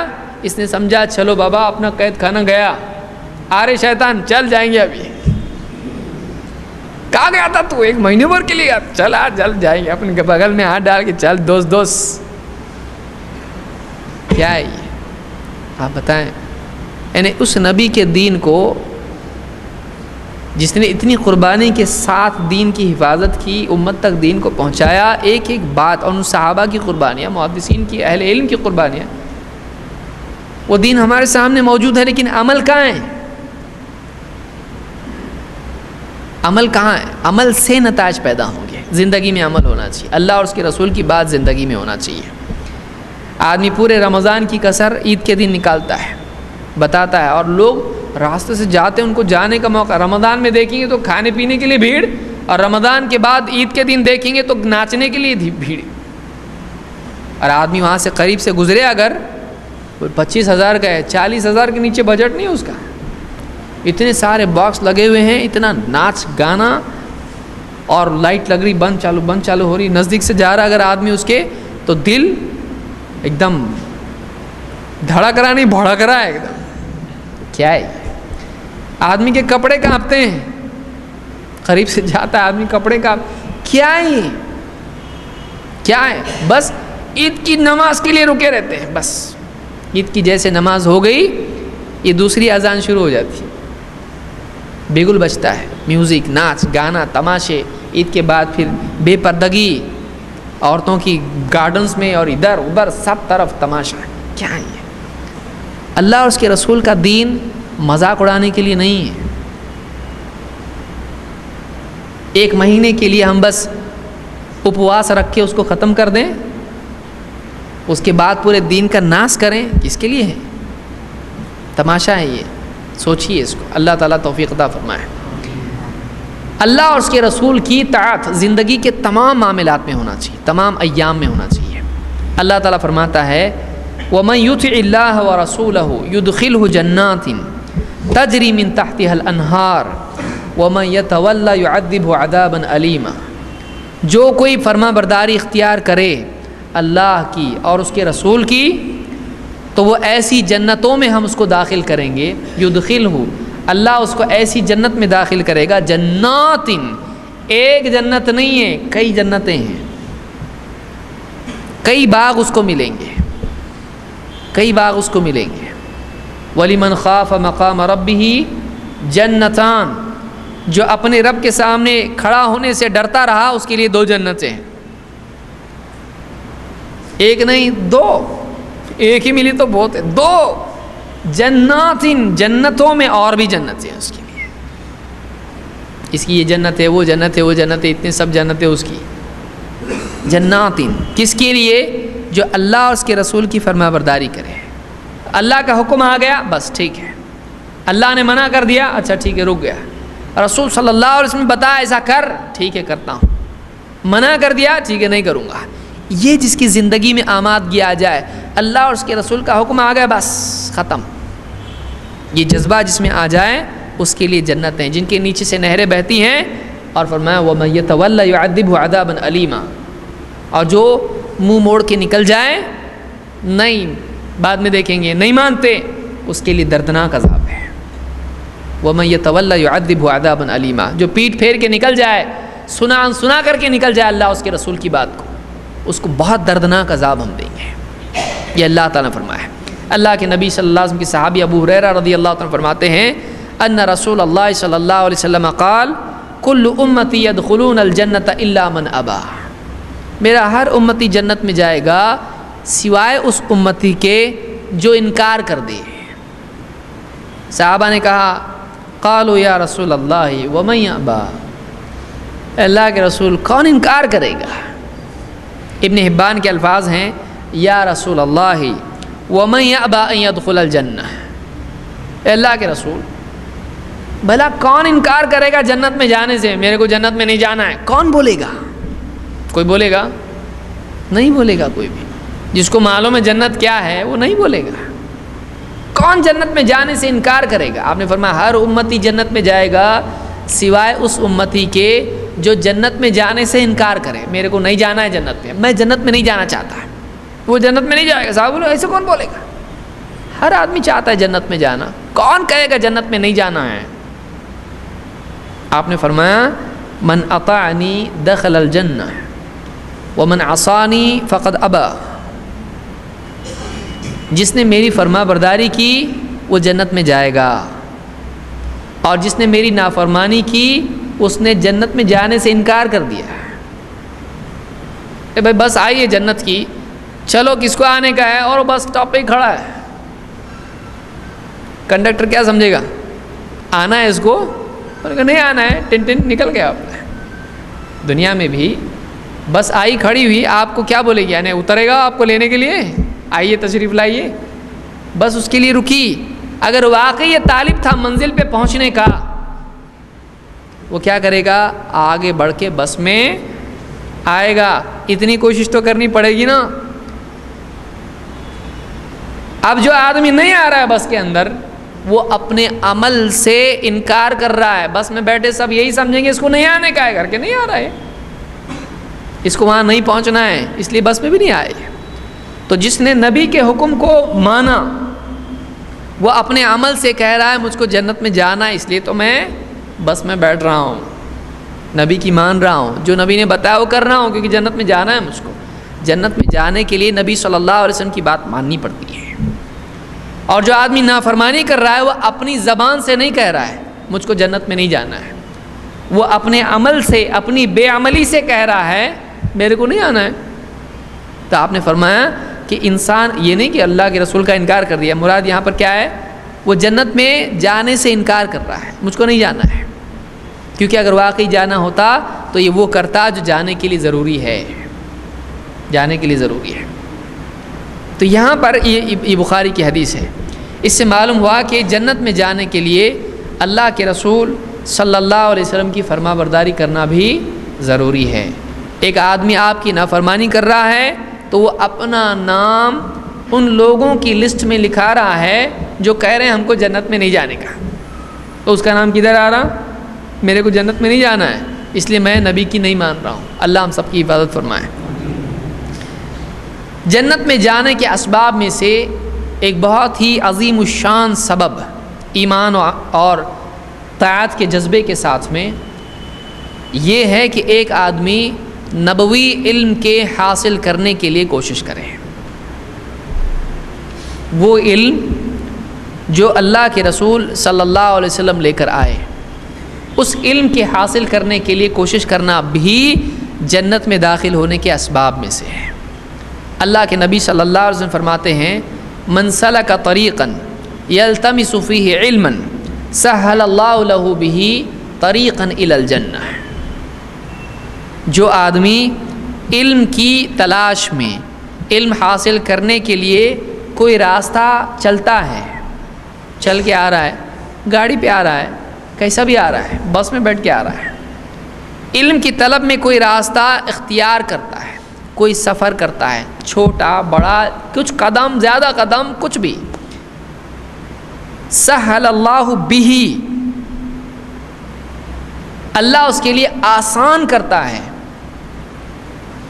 اس نے سمجھا چلو بابا اپنا قید کھانا گیا، آرے شیطان چل جائیں گے. ابھی کہاں گیا تھا تو؟ 1 مہینے بھر کے لیے. چل چل جائیں گے. اپنے بغل میں ہاتھ ڈال کے چل دوست. کیا ہے یہ؟ آپ بتائیں. یعنی اس نبی کے دین کو جس نے اتنی قربانی کے ساتھ دین کی حفاظت کی، امت تک دین کو پہنچایا، ایک ایک بات، اور ان صحابہ کی قربانیاں، محدثین کی، اہل علم کی قربانیاں، وہ دین ہمارے سامنے موجود ہے، لیکن عمل کہاں ہے؟ عمل کہاں ہے؟ عمل سے نتائج پیدا ہوں گے. زندگی میں عمل ہونا چاہیے. اللہ اور اس کے رسول کی بات زندگی میں ہونا چاہیے. آدمی پورے رمضان کی کسر عید کے دن نکالتا ہے، بتاتا ہے، اور لوگ راستے سے جاتے ہیں، ان کو جانے کا موقع. رمضان میں دیکھیں گے تو کھانے پینے کے لیے بھیڑ، اور رمضان کے بعد عید کے دن دیکھیں گے تو ناچنے کے لیے بھیڑ. اور آدمی وہاں سے قریب سے گزرے، اگر 25,000 کا ہے، 40,000 کے نیچے بجٹ نہیں ہے اس کا. اتنے سارے باکس لگے ہوئے ہیں، اتنا ناچ گانا، اور لائٹ لگ رہی، بند چالو ہو رہی. نزدیک سے جا رہا اگر آدمی اس کے، تو دل ایک دم دھڑک رہا نہیں، بھڑک رہا ہے ایک دم. کیا ہے؟ آدمی کے کپڑے کانپتے ہیں. قریب سے جاتا ہے آدمی، کپڑے کانپ. کیا ہے یہ؟ کیا ہے؟ بس عید کی نماز کے لیے رکے رہتے ہیں. بس عید کی جیسے نماز ہو گئی، یہ دوسری اذان شروع ہو جاتی ہے، بیگل بجتا ہے، میوزک، ناچ گانا، تماشے. عید کے بعد پھر بے پردگی، عورتوں کی گارڈنز میں اور ادھر ادھر سب طرف تماشا. کیا ہے یہ؟ اللہ اور اس کے رسول کا دین مذاق اڑانے کے لیے نہیں ہے. 1 مہینے کے لیے ہم بس اپواس رکھ کے اس کو ختم کر دیں، اس کے بعد پورے دین کا ناش کریں. کس کے لیے ہے؟ تماشا ہے یہ. سوچیے اس کو. اللہ تعالیٰ توفیق عطا فرمائے. اللہ اور اس کے رسول کی طاعت زندگی کے تمام معاملات میں ہونا چاہیے، تمام ایام میں ہونا چاہیے. اللہ تعالیٰ فرماتا ہے وَمَن يُطِعِ اللَّهَ وَرَسُولَهُ يُدْخِلْهُ جَنَّاتٍ تَجْرِي مِن تَحْتِهَا الْأَنْهَارُ وَمَن يَتَوَلَّ يُعَذِّبْهُ عَذَابًا أَلِيمًا. جو کوئی فرما برداری اختیار کرے اللہ کی اور اس کے رسول کی، تو وہ ایسی جنتوں میں ہم اس کو داخل کریں گے. يُدْخِلْهُ، اللہ اس کو ایسی جنت میں داخل کرے گا. جناتٍ، ایک جنت نہیں ہے، کئی جنتیں ہیں، کئی باغ اس کو ملیں گے، کئی باغ اس کو ملیں گے. وَلِمَنْ خَافَ مَقَامَ رَبِّهِ جَنَّتَانِ، جو اپنے رب کے سامنے کھڑا ہونے سے ڈرتا رہا اس کے لیے 2 جنتیں ہیں. ایک نہیں 2، ایک ہی ملی تو بہت ہے. 2 جناتٍ، جنتوں میں اور بھی جنتیں ہیں اس کے لیے. اس کی یہ جنت ہے، وہ جنت ہے، وہ جنت ہے، اتنے سب جنتیں اس کی. جناتٍ کس کے لیے؟ جو اللہ اور اس کے رسول کی فرما برداری کرے. اللہ کا حکم آ گیا، بس ٹھیک ہے. اللہ نے منع کر دیا، اچھا ٹھیک ہے، رک گیا. رسول صلی اللہ علیہ وسلم بتایا ایسا کر، ٹھیک ہے کرتا ہوں. منع کر دیا، ٹھیک ہے نہیں کروں گا. یہ جس کی زندگی میں آمادگی آ جائے، اللہ اور اس کے رسول کا حکم آ گیا، بس ختم. یہ جذبہ جس میں آ جائے اس کے لیے جنت ہیں جن کے نیچے سے نہریں بہتی ہیں. اور فرمایا وَمَن يَتَوَلَّ يُعَذِّبْهُ عَذَابًا أَلِيمًا، اور جو منہ موڑ کے نکل جائے، نہیں بعد میں دیکھیں گے، نہیں مانتے، اس کے لیے دردناک عذاب ہے. وَمَن يَتَوَلَّ يُعَذِّبْهُ عَذَابًا أَلِيمًا، جو پیٹ پھیر کے نکل جائے، سنا کر کے نکل جائے اللہ اس کے رسول کی بات کو، اس کو بہت دردناک عذاب ہم دیں گے. یہ اللہ تعالیٰ نے فرمایا ہے. اللہ کے نبی صلی اللہ علیہ وسلم کے صحابی ابو ہریرہ رضی اللہ عنہ فرماتے ہیں ان رسول اللہ صلی اللہ علیہ وسلم قال کل امتی يدخلون الجنت الا من ابا، میرا ہر امتی جنت میں جائے گا سوائے اس امتی کے جو انکار کر دے. صحابہ نے کہا قالوا یا رسول اللہ ومن یابا، اللہ کے رسول کون انکار کرے گا؟ ابن حبان کے الفاظ ہیں یا رسول اللہ ومن یابا ان يدخل الجنہ، اللہ کے رسول بھلا کون انکار کرے گا جنت میں جانے سے؟ میرے کو جنت میں نہیں جانا ہے، کون بولے گا؟ کوئی بولے گا؟ نہیں بولے گا کوئی بھی. جس کو معلوم ہے جنت کیا ہے وہ نہیں بولے گا. کون جنت میں جانے سے انکار کرے گا؟ آپ نے فرمایا ہر امتی جنت میں جائے گا سوائے اس امتی کے جو جنت میں جانے سے انکار کرے، میرے کو نہیں جانا ہے جنت میں جنت میں نہیں جانا چاہتا، وہ جنت میں نہیں جائے گا۔ صاحب بولے ایسے کون بولے گا؟ ہر آدمی چاہتا ہے جنت میں جانا، کون کہے گا جنت میں نہیں جانا ہے؟ آپ نے فرمایا من اطاعنی دخل الجنہ ومن عصانی فقد ابا، جس نے میری فرما برداری کی وہ جنت میں جائے گا، اور جس نے میری نافرمانی کی اس نے جنت میں جانے سے انکار کر دیا۔ کہ بھائی بس آئیے جنت کی، چلو کس کو آنے کا ہے، اور وہ بس ٹاپ پہ ہی کھڑا ہے، کنڈکٹر کیا سمجھے گا؟ آنا ہے اس کو؟ اور کہ نہیں آنا ہے، ٹن ٹن نکل گیا۔ آپ دنیا میں بھی بس آئی کھڑی ہوئی، آپ کو کیا بولے گی؟ یعنی اترے گا آپ کو لینے کے لیے، آئیے تشریف لائیے، بس اس کے لیے رکی۔ اگر واقعی یہ طالب تھا منزل پہ پہنچنے کا، وہ کیا کرے گا؟ آگے بڑھ کے بس میں آئے گا، اتنی کوشش تو کرنی پڑے گی نا۔ اب جو آدمی نہیں آ رہا ہے بس کے اندر، وہ اپنے عمل سے انکار کر رہا ہے۔ بس میں بیٹھے سب یہی سمجھیں گے اس کو نہیں آنے کا ہے، کر کے نہیں آ رہا ہے، اس کو وہاں نہیں پہنچنا ہے، اس لیے بس میں بھی نہیں آئے۔ تو جس نے نبی کے حکم کو مانا، وہ اپنے عمل سے کہہ رہا ہے مجھ کو جنت میں جانا ہے، اس لیے تو میں بس میں بیٹھ رہا ہوں، نبی کی مان رہا ہوں، جو نبی نے بتایا وہ کر رہا ہوں، کیونکہ جنت میں جانا ہے مجھ کو۔ جنت میں جانے کے لیے نبی صلی اللہ علیہ وسلم کی بات ماننی پڑتی ہے۔ اور جو آدمی نافرمانی کر رہا ہے وہ اپنی زبان سے نہیں کہہ رہا ہے مجھ کو جنت میں نہیں جانا ہے، وہ اپنے عمل سے، اپنی بے عملی سے کہہ رہا ہے میرے کو نہیں آنا ہے۔ تو آپ نے فرمایا کہ انسان یہ نہیں کہ اللہ کے رسول کا انکار کر دیا، مراد یہاں پر کیا ہے؟ وہ جنت میں جانے سے انکار کر رہا ہے، مجھ کو نہیں جانا ہے، کیونکہ اگر واقعی جانا ہوتا تو یہ وہ کرتا جو جانے کے لیے ضروری ہے، جانے کے لیے ضروری ہے۔ تو یہاں پر یہ بخاری کی حدیث ہے، اس سے معلوم ہوا کہ جنت میں جانے کے لیے اللہ کے رسول صلی اللہ علیہ وسلم کی فرما برداری کرنا بھی ضروری ہے۔ ایک آدمی آپ کی نافرمانی کر رہا ہے تو وہ اپنا نام ان لوگوں کی لسٹ میں لکھا رہا ہے جو کہہ رہے ہیں ہم کو جنت میں نہیں جانے کا، تو اس کا نام کدھر آ رہا؟ میرے کو جنت میں نہیں جانا ہے، اس لیے میں نبی کی نہیں مان رہا ہوں۔ اللہ ہم سب کی حفاظت فرمائے۔ جنت میں جانے کے اسباب میں سے ایک بہت ہی عظیم الشان سبب ایمان اور طاعت کے جذبے کے ساتھ میں یہ ہے کہ ایک آدمی نبوی علم کے حاصل کرنے کے لیے کوشش کرے۔ وہ علم جو اللہ کے رسول صلی اللہ علیہ وسلم لے کر آئے، اس علم کے حاصل کرنے کے لیے کوشش کرنا بھی جنت میں داخل ہونے کے اسباب میں سے ہے۔ اللہ کے نبی صلی اللہ علیہ وسلم فرماتے ہیں من سلک طریقا یلتمس فیہ علما سہل اللہ لہ بہ طریقا الی الجنہ، جو آدمی علم کی تلاش میں، علم حاصل کرنے کے لیے کوئی راستہ چلتا ہے، چل کے آ رہا ہے، گاڑی پہ آ رہا ہے، کیسا بھی آ رہا ہے، بس میں بیٹھ کے آ رہا ہے، علم کی طلب میں کوئی راستہ اختیار کرتا ہے، کوئی سفر کرتا ہے، چھوٹا بڑا، کچھ قدم زیادہ قدم کچھ بھی، سہل اللہ بہ، اللہ اس کے لیے آسان کرتا ہے،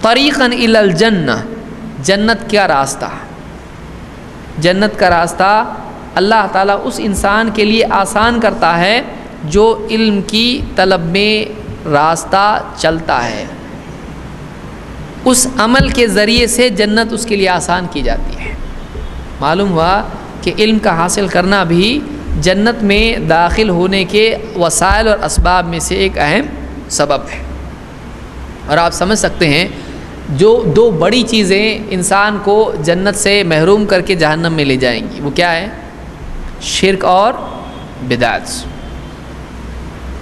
طریقاً الی الجنہ، جنت کا راستہ، جنت کا راستہ اللہ تعالیٰ اس انسان کے لیے آسان کرتا ہے جو علم کی طلب میں راستہ چلتا ہے، اس عمل کے ذریعے سے جنت اس کے لیے آسان کی جاتی ہے۔ معلوم ہوا کہ علم کا حاصل کرنا بھی جنت میں داخل ہونے کے وسائل اور اسباب میں سے ایک اہم سبب ہے۔ اور آپ سمجھ سکتے ہیں جو دو بڑی چیزیں انسان کو جنت سے محروم کر کے جہنم میں لے جائیں گی، وہ کیا ہے؟ شرک اور بدعت۔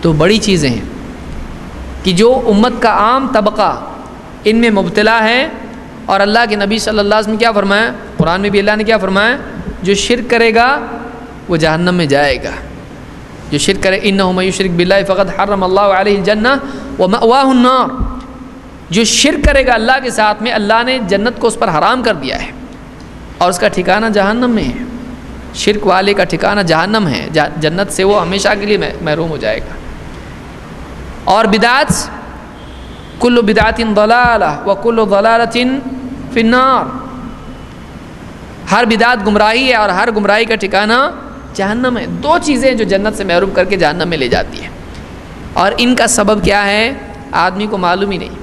تو بڑی چیزیں ہیں کہ جو امت کا عام طبقہ ان میں مبتلا ہے، اور اللہ کے نبی صلی اللہ علیہ وسلم کیا فرمایا؟ قرآن میں بھی اللہ نے کیا فرمایا؟ جو شرک کرے گا وہ جہنم میں جائے گا، جو شرک کرے انہ من یشرک باللہ فقد حرم اللہ علیہ الجنہ ومأواہ النار، جو شرک کرے گا اللہ کے ساتھ میں اللہ نے جنت کو اس پر حرام کر دیا ہے اور اس کا ٹھکانہ جہنم میں ہے۔ شرک والے کا ٹھکانہ جہنم ہے، جنت سے وہ ہمیشہ کے لیے محروم ہو جائے گا۔ اور بدعت کل بدعۃ ضلالہ وکل ضلالۃ فی النار، ہر بدعت گمراہی ہے اور ہر گمراہی کا ٹھکانہ جہنم ہے۔ دو چیزیں جو جنت سے محروم کر کے جہنم میں لے جاتی ہیں، اور ان کا سبب کیا ہے آدمی کو معلوم ہی نہیں۔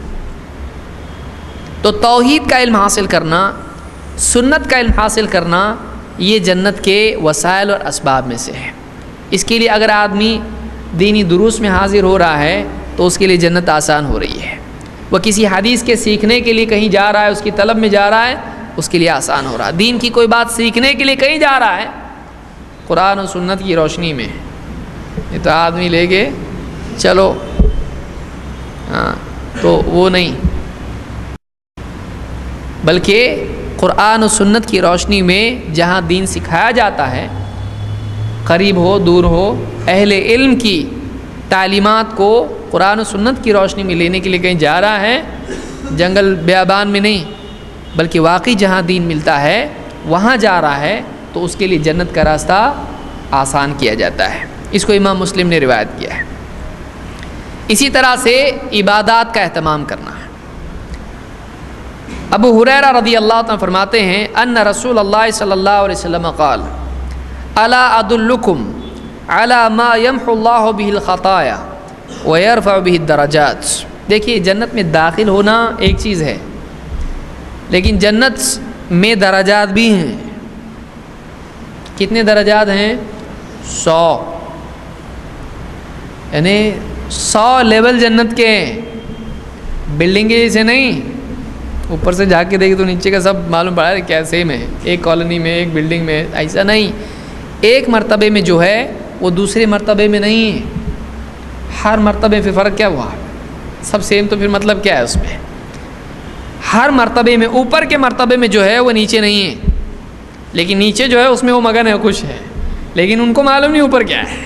تو توحید کا علم حاصل کرنا، سنت کا علم حاصل کرنا، یہ جنت کے وسائل اور اسباب میں سے ہے۔ اس کے لیے اگر آدمی دینی دروس میں حاضر ہو رہا ہے تو اس کے لیے جنت آسان ہو رہی ہے۔ وہ کسی حدیث کے سیکھنے کے لیے کہیں جا رہا ہے، اس کی طلب میں جا رہا ہے، اس کے لیے آسان ہو رہا ہے۔ دین کی کوئی بات سیکھنے کے لیے کہیں جا رہا ہے، قرآن و سنت کی روشنی میں، یہ تو آدمی لے کے چلو تو وہ نہیں، بلکہ قرآن و سنت کی روشنی میں جہاں دین سکھایا جاتا ہے، قریب ہو دور ہو، اہل علم کی تعلیمات کو قرآن و سنت کی روشنی میں لینے کے لیے کہیں جا رہا ہے، جنگل بیابان میں نہیں، بلکہ واقعی جہاں دین ملتا ہے وہاں جا رہا ہے، تو اس کے لیے جنت کا راستہ آسان کیا جاتا ہے۔ اس کو امام مسلم نے روایت کیا ہے۔ اسی طرح سے عبادات کا اہتمام کرنا ہے۔ ابو ہریرہ رضی اللہ عنہ فرماتے ہیں ان رسول اللہ صلی اللہ علیہ وسلم قال الا ادلکم علی ما یمحو اللہ بہ الخطایا ویرفع بہ الدرجات۔ دیکھیے جنت میں داخل ہونا ایک چیز ہے، لیکن جنت میں درجات بھی ہیں۔ کتنے درجات ہیں؟ 100، یعنی 100 لیول جنت کے ہیں، بلڈنگ کے جیسے نہیں، اوپر سے جا کے دیکھے تو نیچے کا سب معلوم پڑا ہے کیا سیم ہے، ایک کالونی میں ایک بلڈنگ میں، ایسا نہیں۔ ایک مرتبے میں جو ہے وہ دوسرے مرتبے میں نہیں ہے، ہر مرتبے پہ فرق کیا ہوا؟ سب سیم تو پھر مطلب کیا ہے اس میں؟ ہر مرتبے میں اوپر کے مرتبے میں جو ہے وہ نیچے نہیں ہے، لیکن نیچے جو ہے اس میں وہ مگن ہے، خوش ہے، لیکن ان کو معلوم نہیں اوپر کیا ہے۔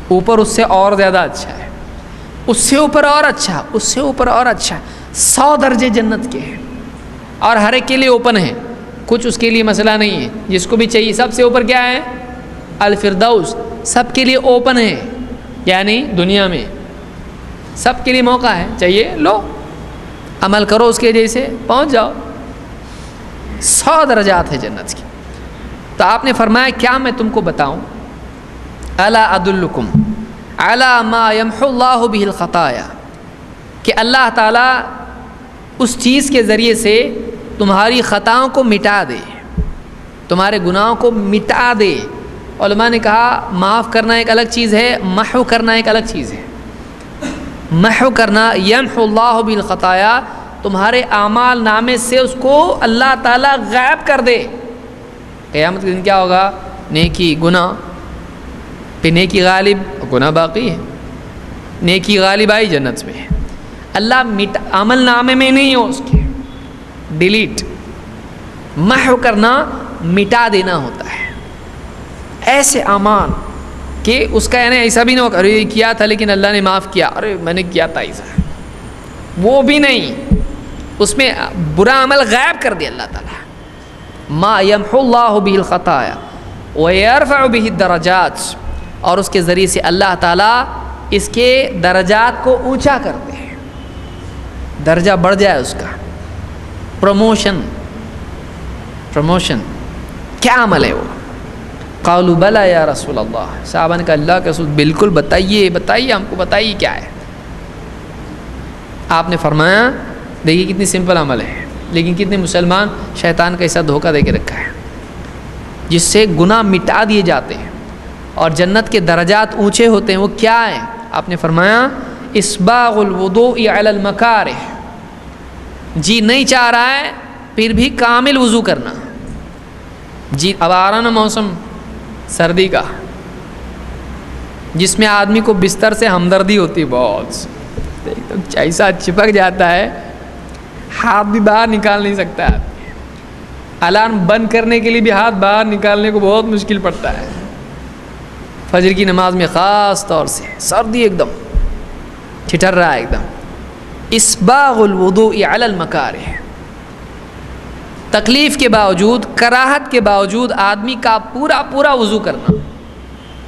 اوپر اس سے اور زیادہ اچھا ہے، اس سے اوپر اور اچھا، اس سے اوپر اور اچھا۔ 100 درجے جنت کے ہیں اور ہر ایک کے لیے اوپن ہے، کچھ اس کے لیے مسئلہ نہیں ہے، جس کو بھی چاہیے۔ سب سے اوپر کیا ہے؟ الفردوس، سب کے لیے اوپن ہے، یعنی دنیا میں سب کے لیے موقع ہے، چاہیے لو، عمل کرو اس کے جیسے پہنچ جاؤ۔ 100 درجات ہے جنت کی۔ تو آپ نے فرمایا کیا میں تم کو بتاؤں؟ الا ادلکم علی ما یمحو اللہ بہ الخطایا، کہ اللہ تعالیٰ اس چیز کے ذریعے سے تمہاری خطاؤں کو مٹا دے، تمہارے گناہوں کو مٹا دے۔ علماء نے کہا معاف کرنا ایک الگ چیز ہے، محو کرنا ایک الگ چیز ہے۔ محو کرنا، یمحو اللہ بالخطایا، تمہارے اعمال نامے سے اس کو اللہ تعالیٰ غائب کر دے۔ قیامت کے دن کیا ہوگا؟ نیکی گناہ، پھر نیکی غالب، گناہ باقی ہے، نیکی غالب آئی جنت میں، اللہ عمل نامے میں نہیں ہو اس کے، ڈیلیٹ۔ محو کرنا مٹا دینا ہوتا ہے ایسے اعمال کہ اس کا یعنی ایسا بھی نہ ہو کہ ارے کیا تھا لیکن اللہ نے معاف کیا، ارے میں نے کیا تھا ایسا، وہ بھی نہیں، اس میں برا عمل غائب کر دیا اللہ تعالیٰ۔ ما یمحو اللہ بہ الخطایا ویرفع بہ الدرجات، اور اس کے ذریعے سے اللہ تعالیٰ اس کے درجات کو اونچا کرتے ہیں، درجہ بڑھ جائے اس کا، پروموشن۔ کیا عمل ہے وہ؟ قالوا بلا یا رسول اللہ، صحابہ نے کہا اللہ کے رسول بالکل بتائیے ہم کو، بتائیے کیا ہے۔ آپ نے فرمایا دیکھیے کتنی سمپل عمل ہے، لیکن کتنے مسلمان شیطان کا ایسا دھوکہ دے کے رکھا ہے جس سے گناہ مٹا دیے جاتے ہیں اور جنت کے درجات اونچے ہوتے ہیں۔ وہ کیا ہے؟ آپ نے فرمایا اسباغ الوضوء علی المکارہ، جی نہیں چاہ رہا ہے پھر بھی کامل وضو کرنا۔ جی اب آ رہا نا موسم سردی کا، جس میں آدمی کو بستر سے ہمدردی ہوتی ہے بہت، ایک دم ایسا چپک جاتا ہے ہاتھ بھی باہر نکال نہیں سکتا ہے، الارم بند کرنے کے لیے بھی ہاتھ باہر نکالنے کو بہت مشکل پڑتا ہے، فجر کی نماز میں خاص طور سے سردی ایک دم ٹھٹر رہا ہے ایک دم۔ اسباغ الوضوء علی المکارہ، تکلیف کے باوجود، کراہت کے باوجود آدمی کا پورا وضو کرنا،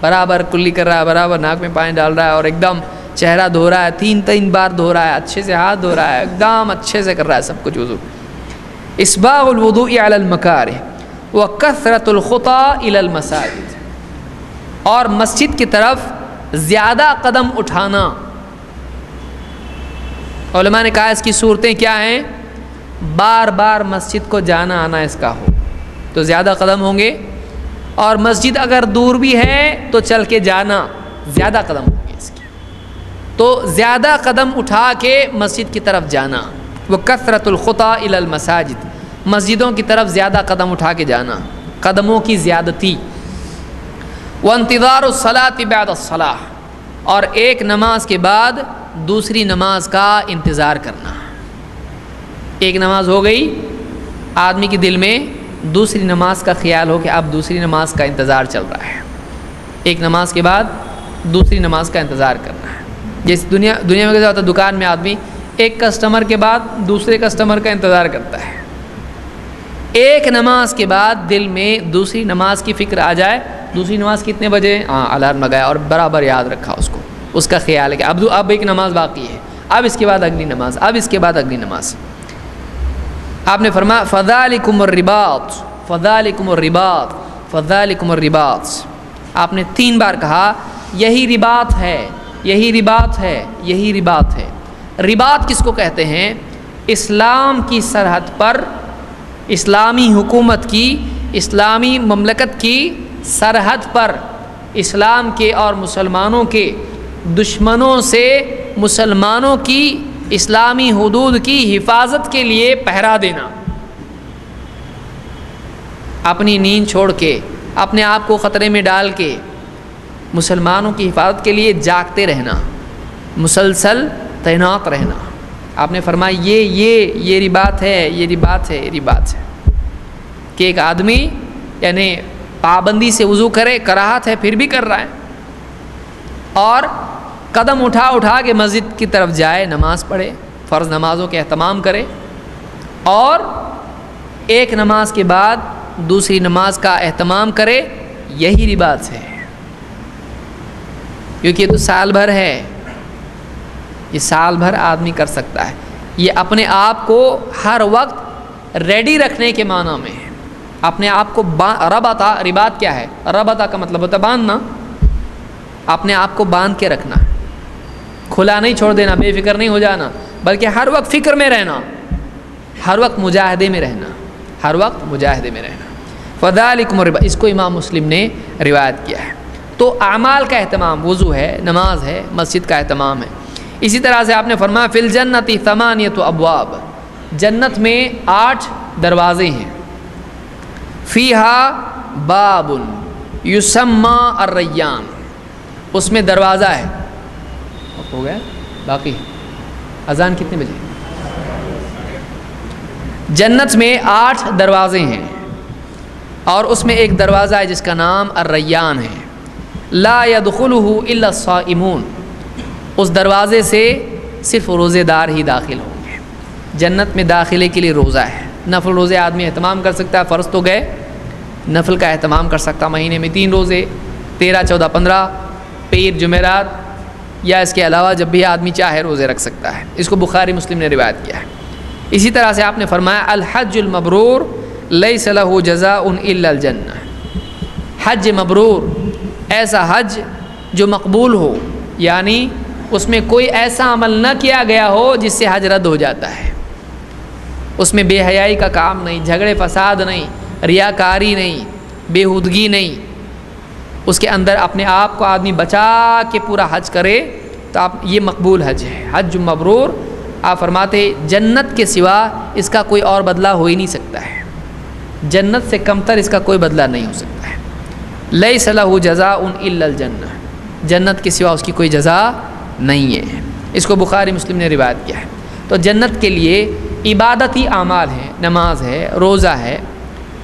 برابر کلی کر رہا ہے، برابر ناک میں پانی ڈال رہا ہے اور ایک دم چہرہ دھو رہا ہے، 3 بار دھو رہا ہے، اچھے سے ہاتھ دھو رہا ہے، ایک دم اچھے سے کر رہا ہے سب کچھ وضو. اسباغ الوضوء علی المکارہ وکثرۃ الخطی الی المساجد، اور مسجد کی طرف زیادہ قدم اٹھانا. علماء نے کہا اس کی صورتیں کیا ہیں؟ بار بار مسجد کو جانا آنا اس کا ہو تو زیادہ قدم ہوں گے، اور مسجد اگر دور بھی ہے تو چل کے جانا زیادہ قدم ہوں گے اس کی. تو زیادہ قدم اٹھا کے مسجد کی طرف جانا. وہ کثرت الخطی الی المساجد، مسجدوں کی طرف زیادہ قدم اٹھا کے جانا، قدموں کی زیادتی. وانتظار الصلاۃ بعد الصلاۃ، اور ایک نماز کے بعد دوسری نماز کا انتظار کرنا. ایک نماز ہو گئی، آدمی کے دل میں دوسری نماز کا خیال ہو کہ اب دوسری نماز کا انتظار چل رہا ہے. ایک نماز کے بعد دوسری نماز کا انتظار کرنا ہے. جیسے دنیا میں کیا ہوتا ہے، دکان میں آدمی ایک کسٹمر کے بعد دوسرے کسٹمر کا انتظار کرتا ہے. ایک نماز کے بعد دل میں دوسری نماز کی فکر آ جائے، دوسری نماز کتنے بجے، الارم لگایا اور برابر یاد رکھا اس کو، اس کا خیال ہے کہ اب ایک نماز باقی ہے، اب اس کے بعد اگلی نماز، اب اس کے بعد اگلی نماز. آپ نے فرمایا فذالکم الرباط، فذالکم الرباط، فذالکم الرباط. آپ نے 3 بار کہا یہی رباط ہے، یہی رباط ہے، یہی رباط ہے. رباط کس کو کہتے ہیں؟ اسلام کی سرحد پر، اسلامی حکومت کی، اسلامی مملکت کی سرحد پر اسلام کے اور مسلمانوں کے دشمنوں سے مسلمانوں کی اسلامی حدود کی حفاظت کے لیے پہرا دینا. اپنی نیند چھوڑ کے، اپنے آپ کو خطرے میں ڈال کے مسلمانوں کی حفاظت کے لیے جاگتے رہنا، مسلسل تعینات رہنا. آپ نے فرمایا یہ رباط ہے، یہ رباط ہے، یہ رباط ہے کہ ایک آدمی یعنی پابندی سے وضو کرے، کراہت ہے پھر بھی کر رہا ہے، اور قدم اٹھا کے مسجد کی طرف جائے، نماز پڑھے، فرض نمازوں کے اہتمام کرے، اور ایک نماز کے بعد دوسری نماز کا اہتمام کرے. یہی رباط ہے، کیونکہ یہ تو سال بھر ہے، یہ سال بھر آدمی کر سکتا ہے. یہ اپنے آپ کو ہر وقت ریڈی رکھنے کے معنی میں ہے. اپنے آپ کو رباط کیا ہے؟ رباط کا مطلب ہوتا ہے باندھنا. اپنے آپ کو باندھ کے رکھنا، کھلا نہیں چھوڑ دینا، بے فکر نہیں ہو جانا، بلکہ ہر وقت فکر میں رہنا، ہر وقت مجاہدے میں رہنا، ہر وقت مجاہدے میں رہنا. فذالکم الرباط، اس کو امام مسلم نے روایت کیا ہے. تو اعمال کا اہتمام، وضو ہے، نماز ہے، مسجد کا اہتمام ہے. اسی طرح سے آپ نے فرمایا فی الجنۃ 8 ابواب، جنت میں 8 دروازے ہیں. فیہا باب یسمى الریان، اس میں دروازہ ہے. ہو گیا باقی اذان کتنے بجے؟ جنت میں 8 دروازے ہیں، اور اس میں ایک دروازہ ہے جس کا نام الریان ہے. لا يدخلہ الا الصائمون، اس دروازے سے صرف روزے دار ہی داخل ہوں گے. جنت میں داخلے کے لیے روزہ ہے. نفل روزے آدمی اہتمام کر سکتا ہے، فرض تو گئے، نفل کا اہتمام کر سکتا. مہینے میں 3 روزے، 13، 14، 15، پیر، جمعرات، یا اس کے علاوہ جب بھی آدمی چاہے روزے رکھ سکتا ہے. اس کو بخاری مسلم نے روایت کیا ہے. اسی طرح سے آپ نے فرمایا الحج المبرور لیس لہ جزاء الا الجنہ، حج مبرور ایسا حج جو مقبول ہو، یعنی اس میں کوئی ایسا عمل نہ کیا گیا ہو جس سے حج رد ہو جاتا ہے. اس میں بے حیائی کا کام نہیں، جھگڑے فساد نہیں، ریاکاری نہیں، بےہودگی نہیں. اس کے اندر اپنے آپ کو آدمی بچا کے پورا حج کرے تو آپ یہ مقبول حج ہے، حج مبرور. آپ فرماتے جنت کے سوا اس کا کوئی اور بدلہ ہو ہی نہیں سکتا ہے، جنت سے کمتر اس کا کوئی بدلہ نہیں ہو سکتا ہے. لیس لہ جزاء الا الجنہ، جنت کے سوا اس کی کوئی جزا نہیں ہے. اس کو بخاری مسلم نے روایت کیا ہے. تو جنت کے لیے عبادتی اعمال ہیں، نماز ہے، روزہ ہے،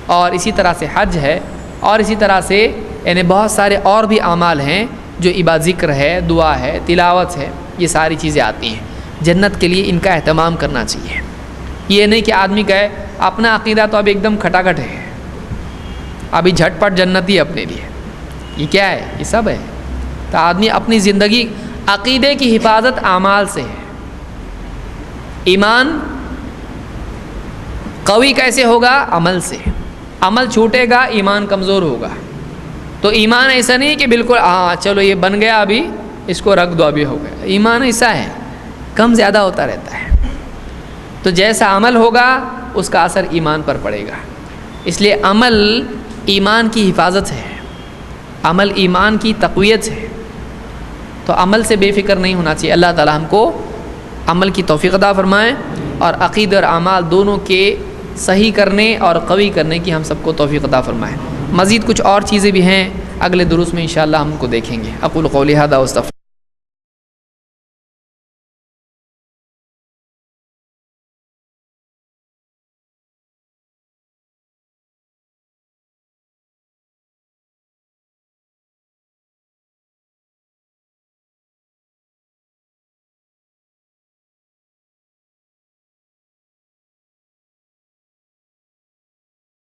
اور اسی طرح سے حج ہے، اور اسی طرح سے یعنی بہت سارے اور بھی اعمال ہیں جو ذکر ہے، دعا ہے، تلاوت ہے، یہ ساری چیزیں آتی ہیں. جنت کے لیے ان کا اہتمام کرنا چاہیے. یہ نہیں کہ آدمی کہے اپنا عقیدہ تو اب ایک دم کھٹاکھٹ ہے، ابھی جھٹ پٹ جنتی ہے اپنے لیے. یہ کیا ہے؟ یہ سب ہے. تو آدمی اپنی زندگی عقیدے کی حفاظت اعمال سے ہے۔ ایمان قوی کیسے ہوگا؟ عمل سے۔ عمل چھوٹے گا ایمان کمزور ہوگا۔ تو ایمان ایسا نہیں کہ بالکل چلو یہ بن گیا ابھی اس کو رکھ دو ابھی ہو گیا۔ ایمان ایسا ہے کم زیادہ ہوتا رہتا ہے۔ تو جیسا عمل ہوگا اس کا اثر ایمان پر پڑے گا۔ اس لیے عمل ایمان کی حفاظت ہے، عمل ایمان کی تقویت ہے۔ تو عمل سے بے فکر نہیں ہونا چاہیے۔ اللہ تعالی ہم کو عمل کی توفیق عطا فرمائے اور عقیدہ اور اعمال دونوں کے صحیح کرنے اور قوی کرنے کی ہم سب کو توفیق عطا فرمائے۔ مزید کچھ اور چیزیں بھی ہیں، اگلے دروس میں انشاءاللہ ہم کو دیکھیں گے۔ اقول قولی ھذا واستغفر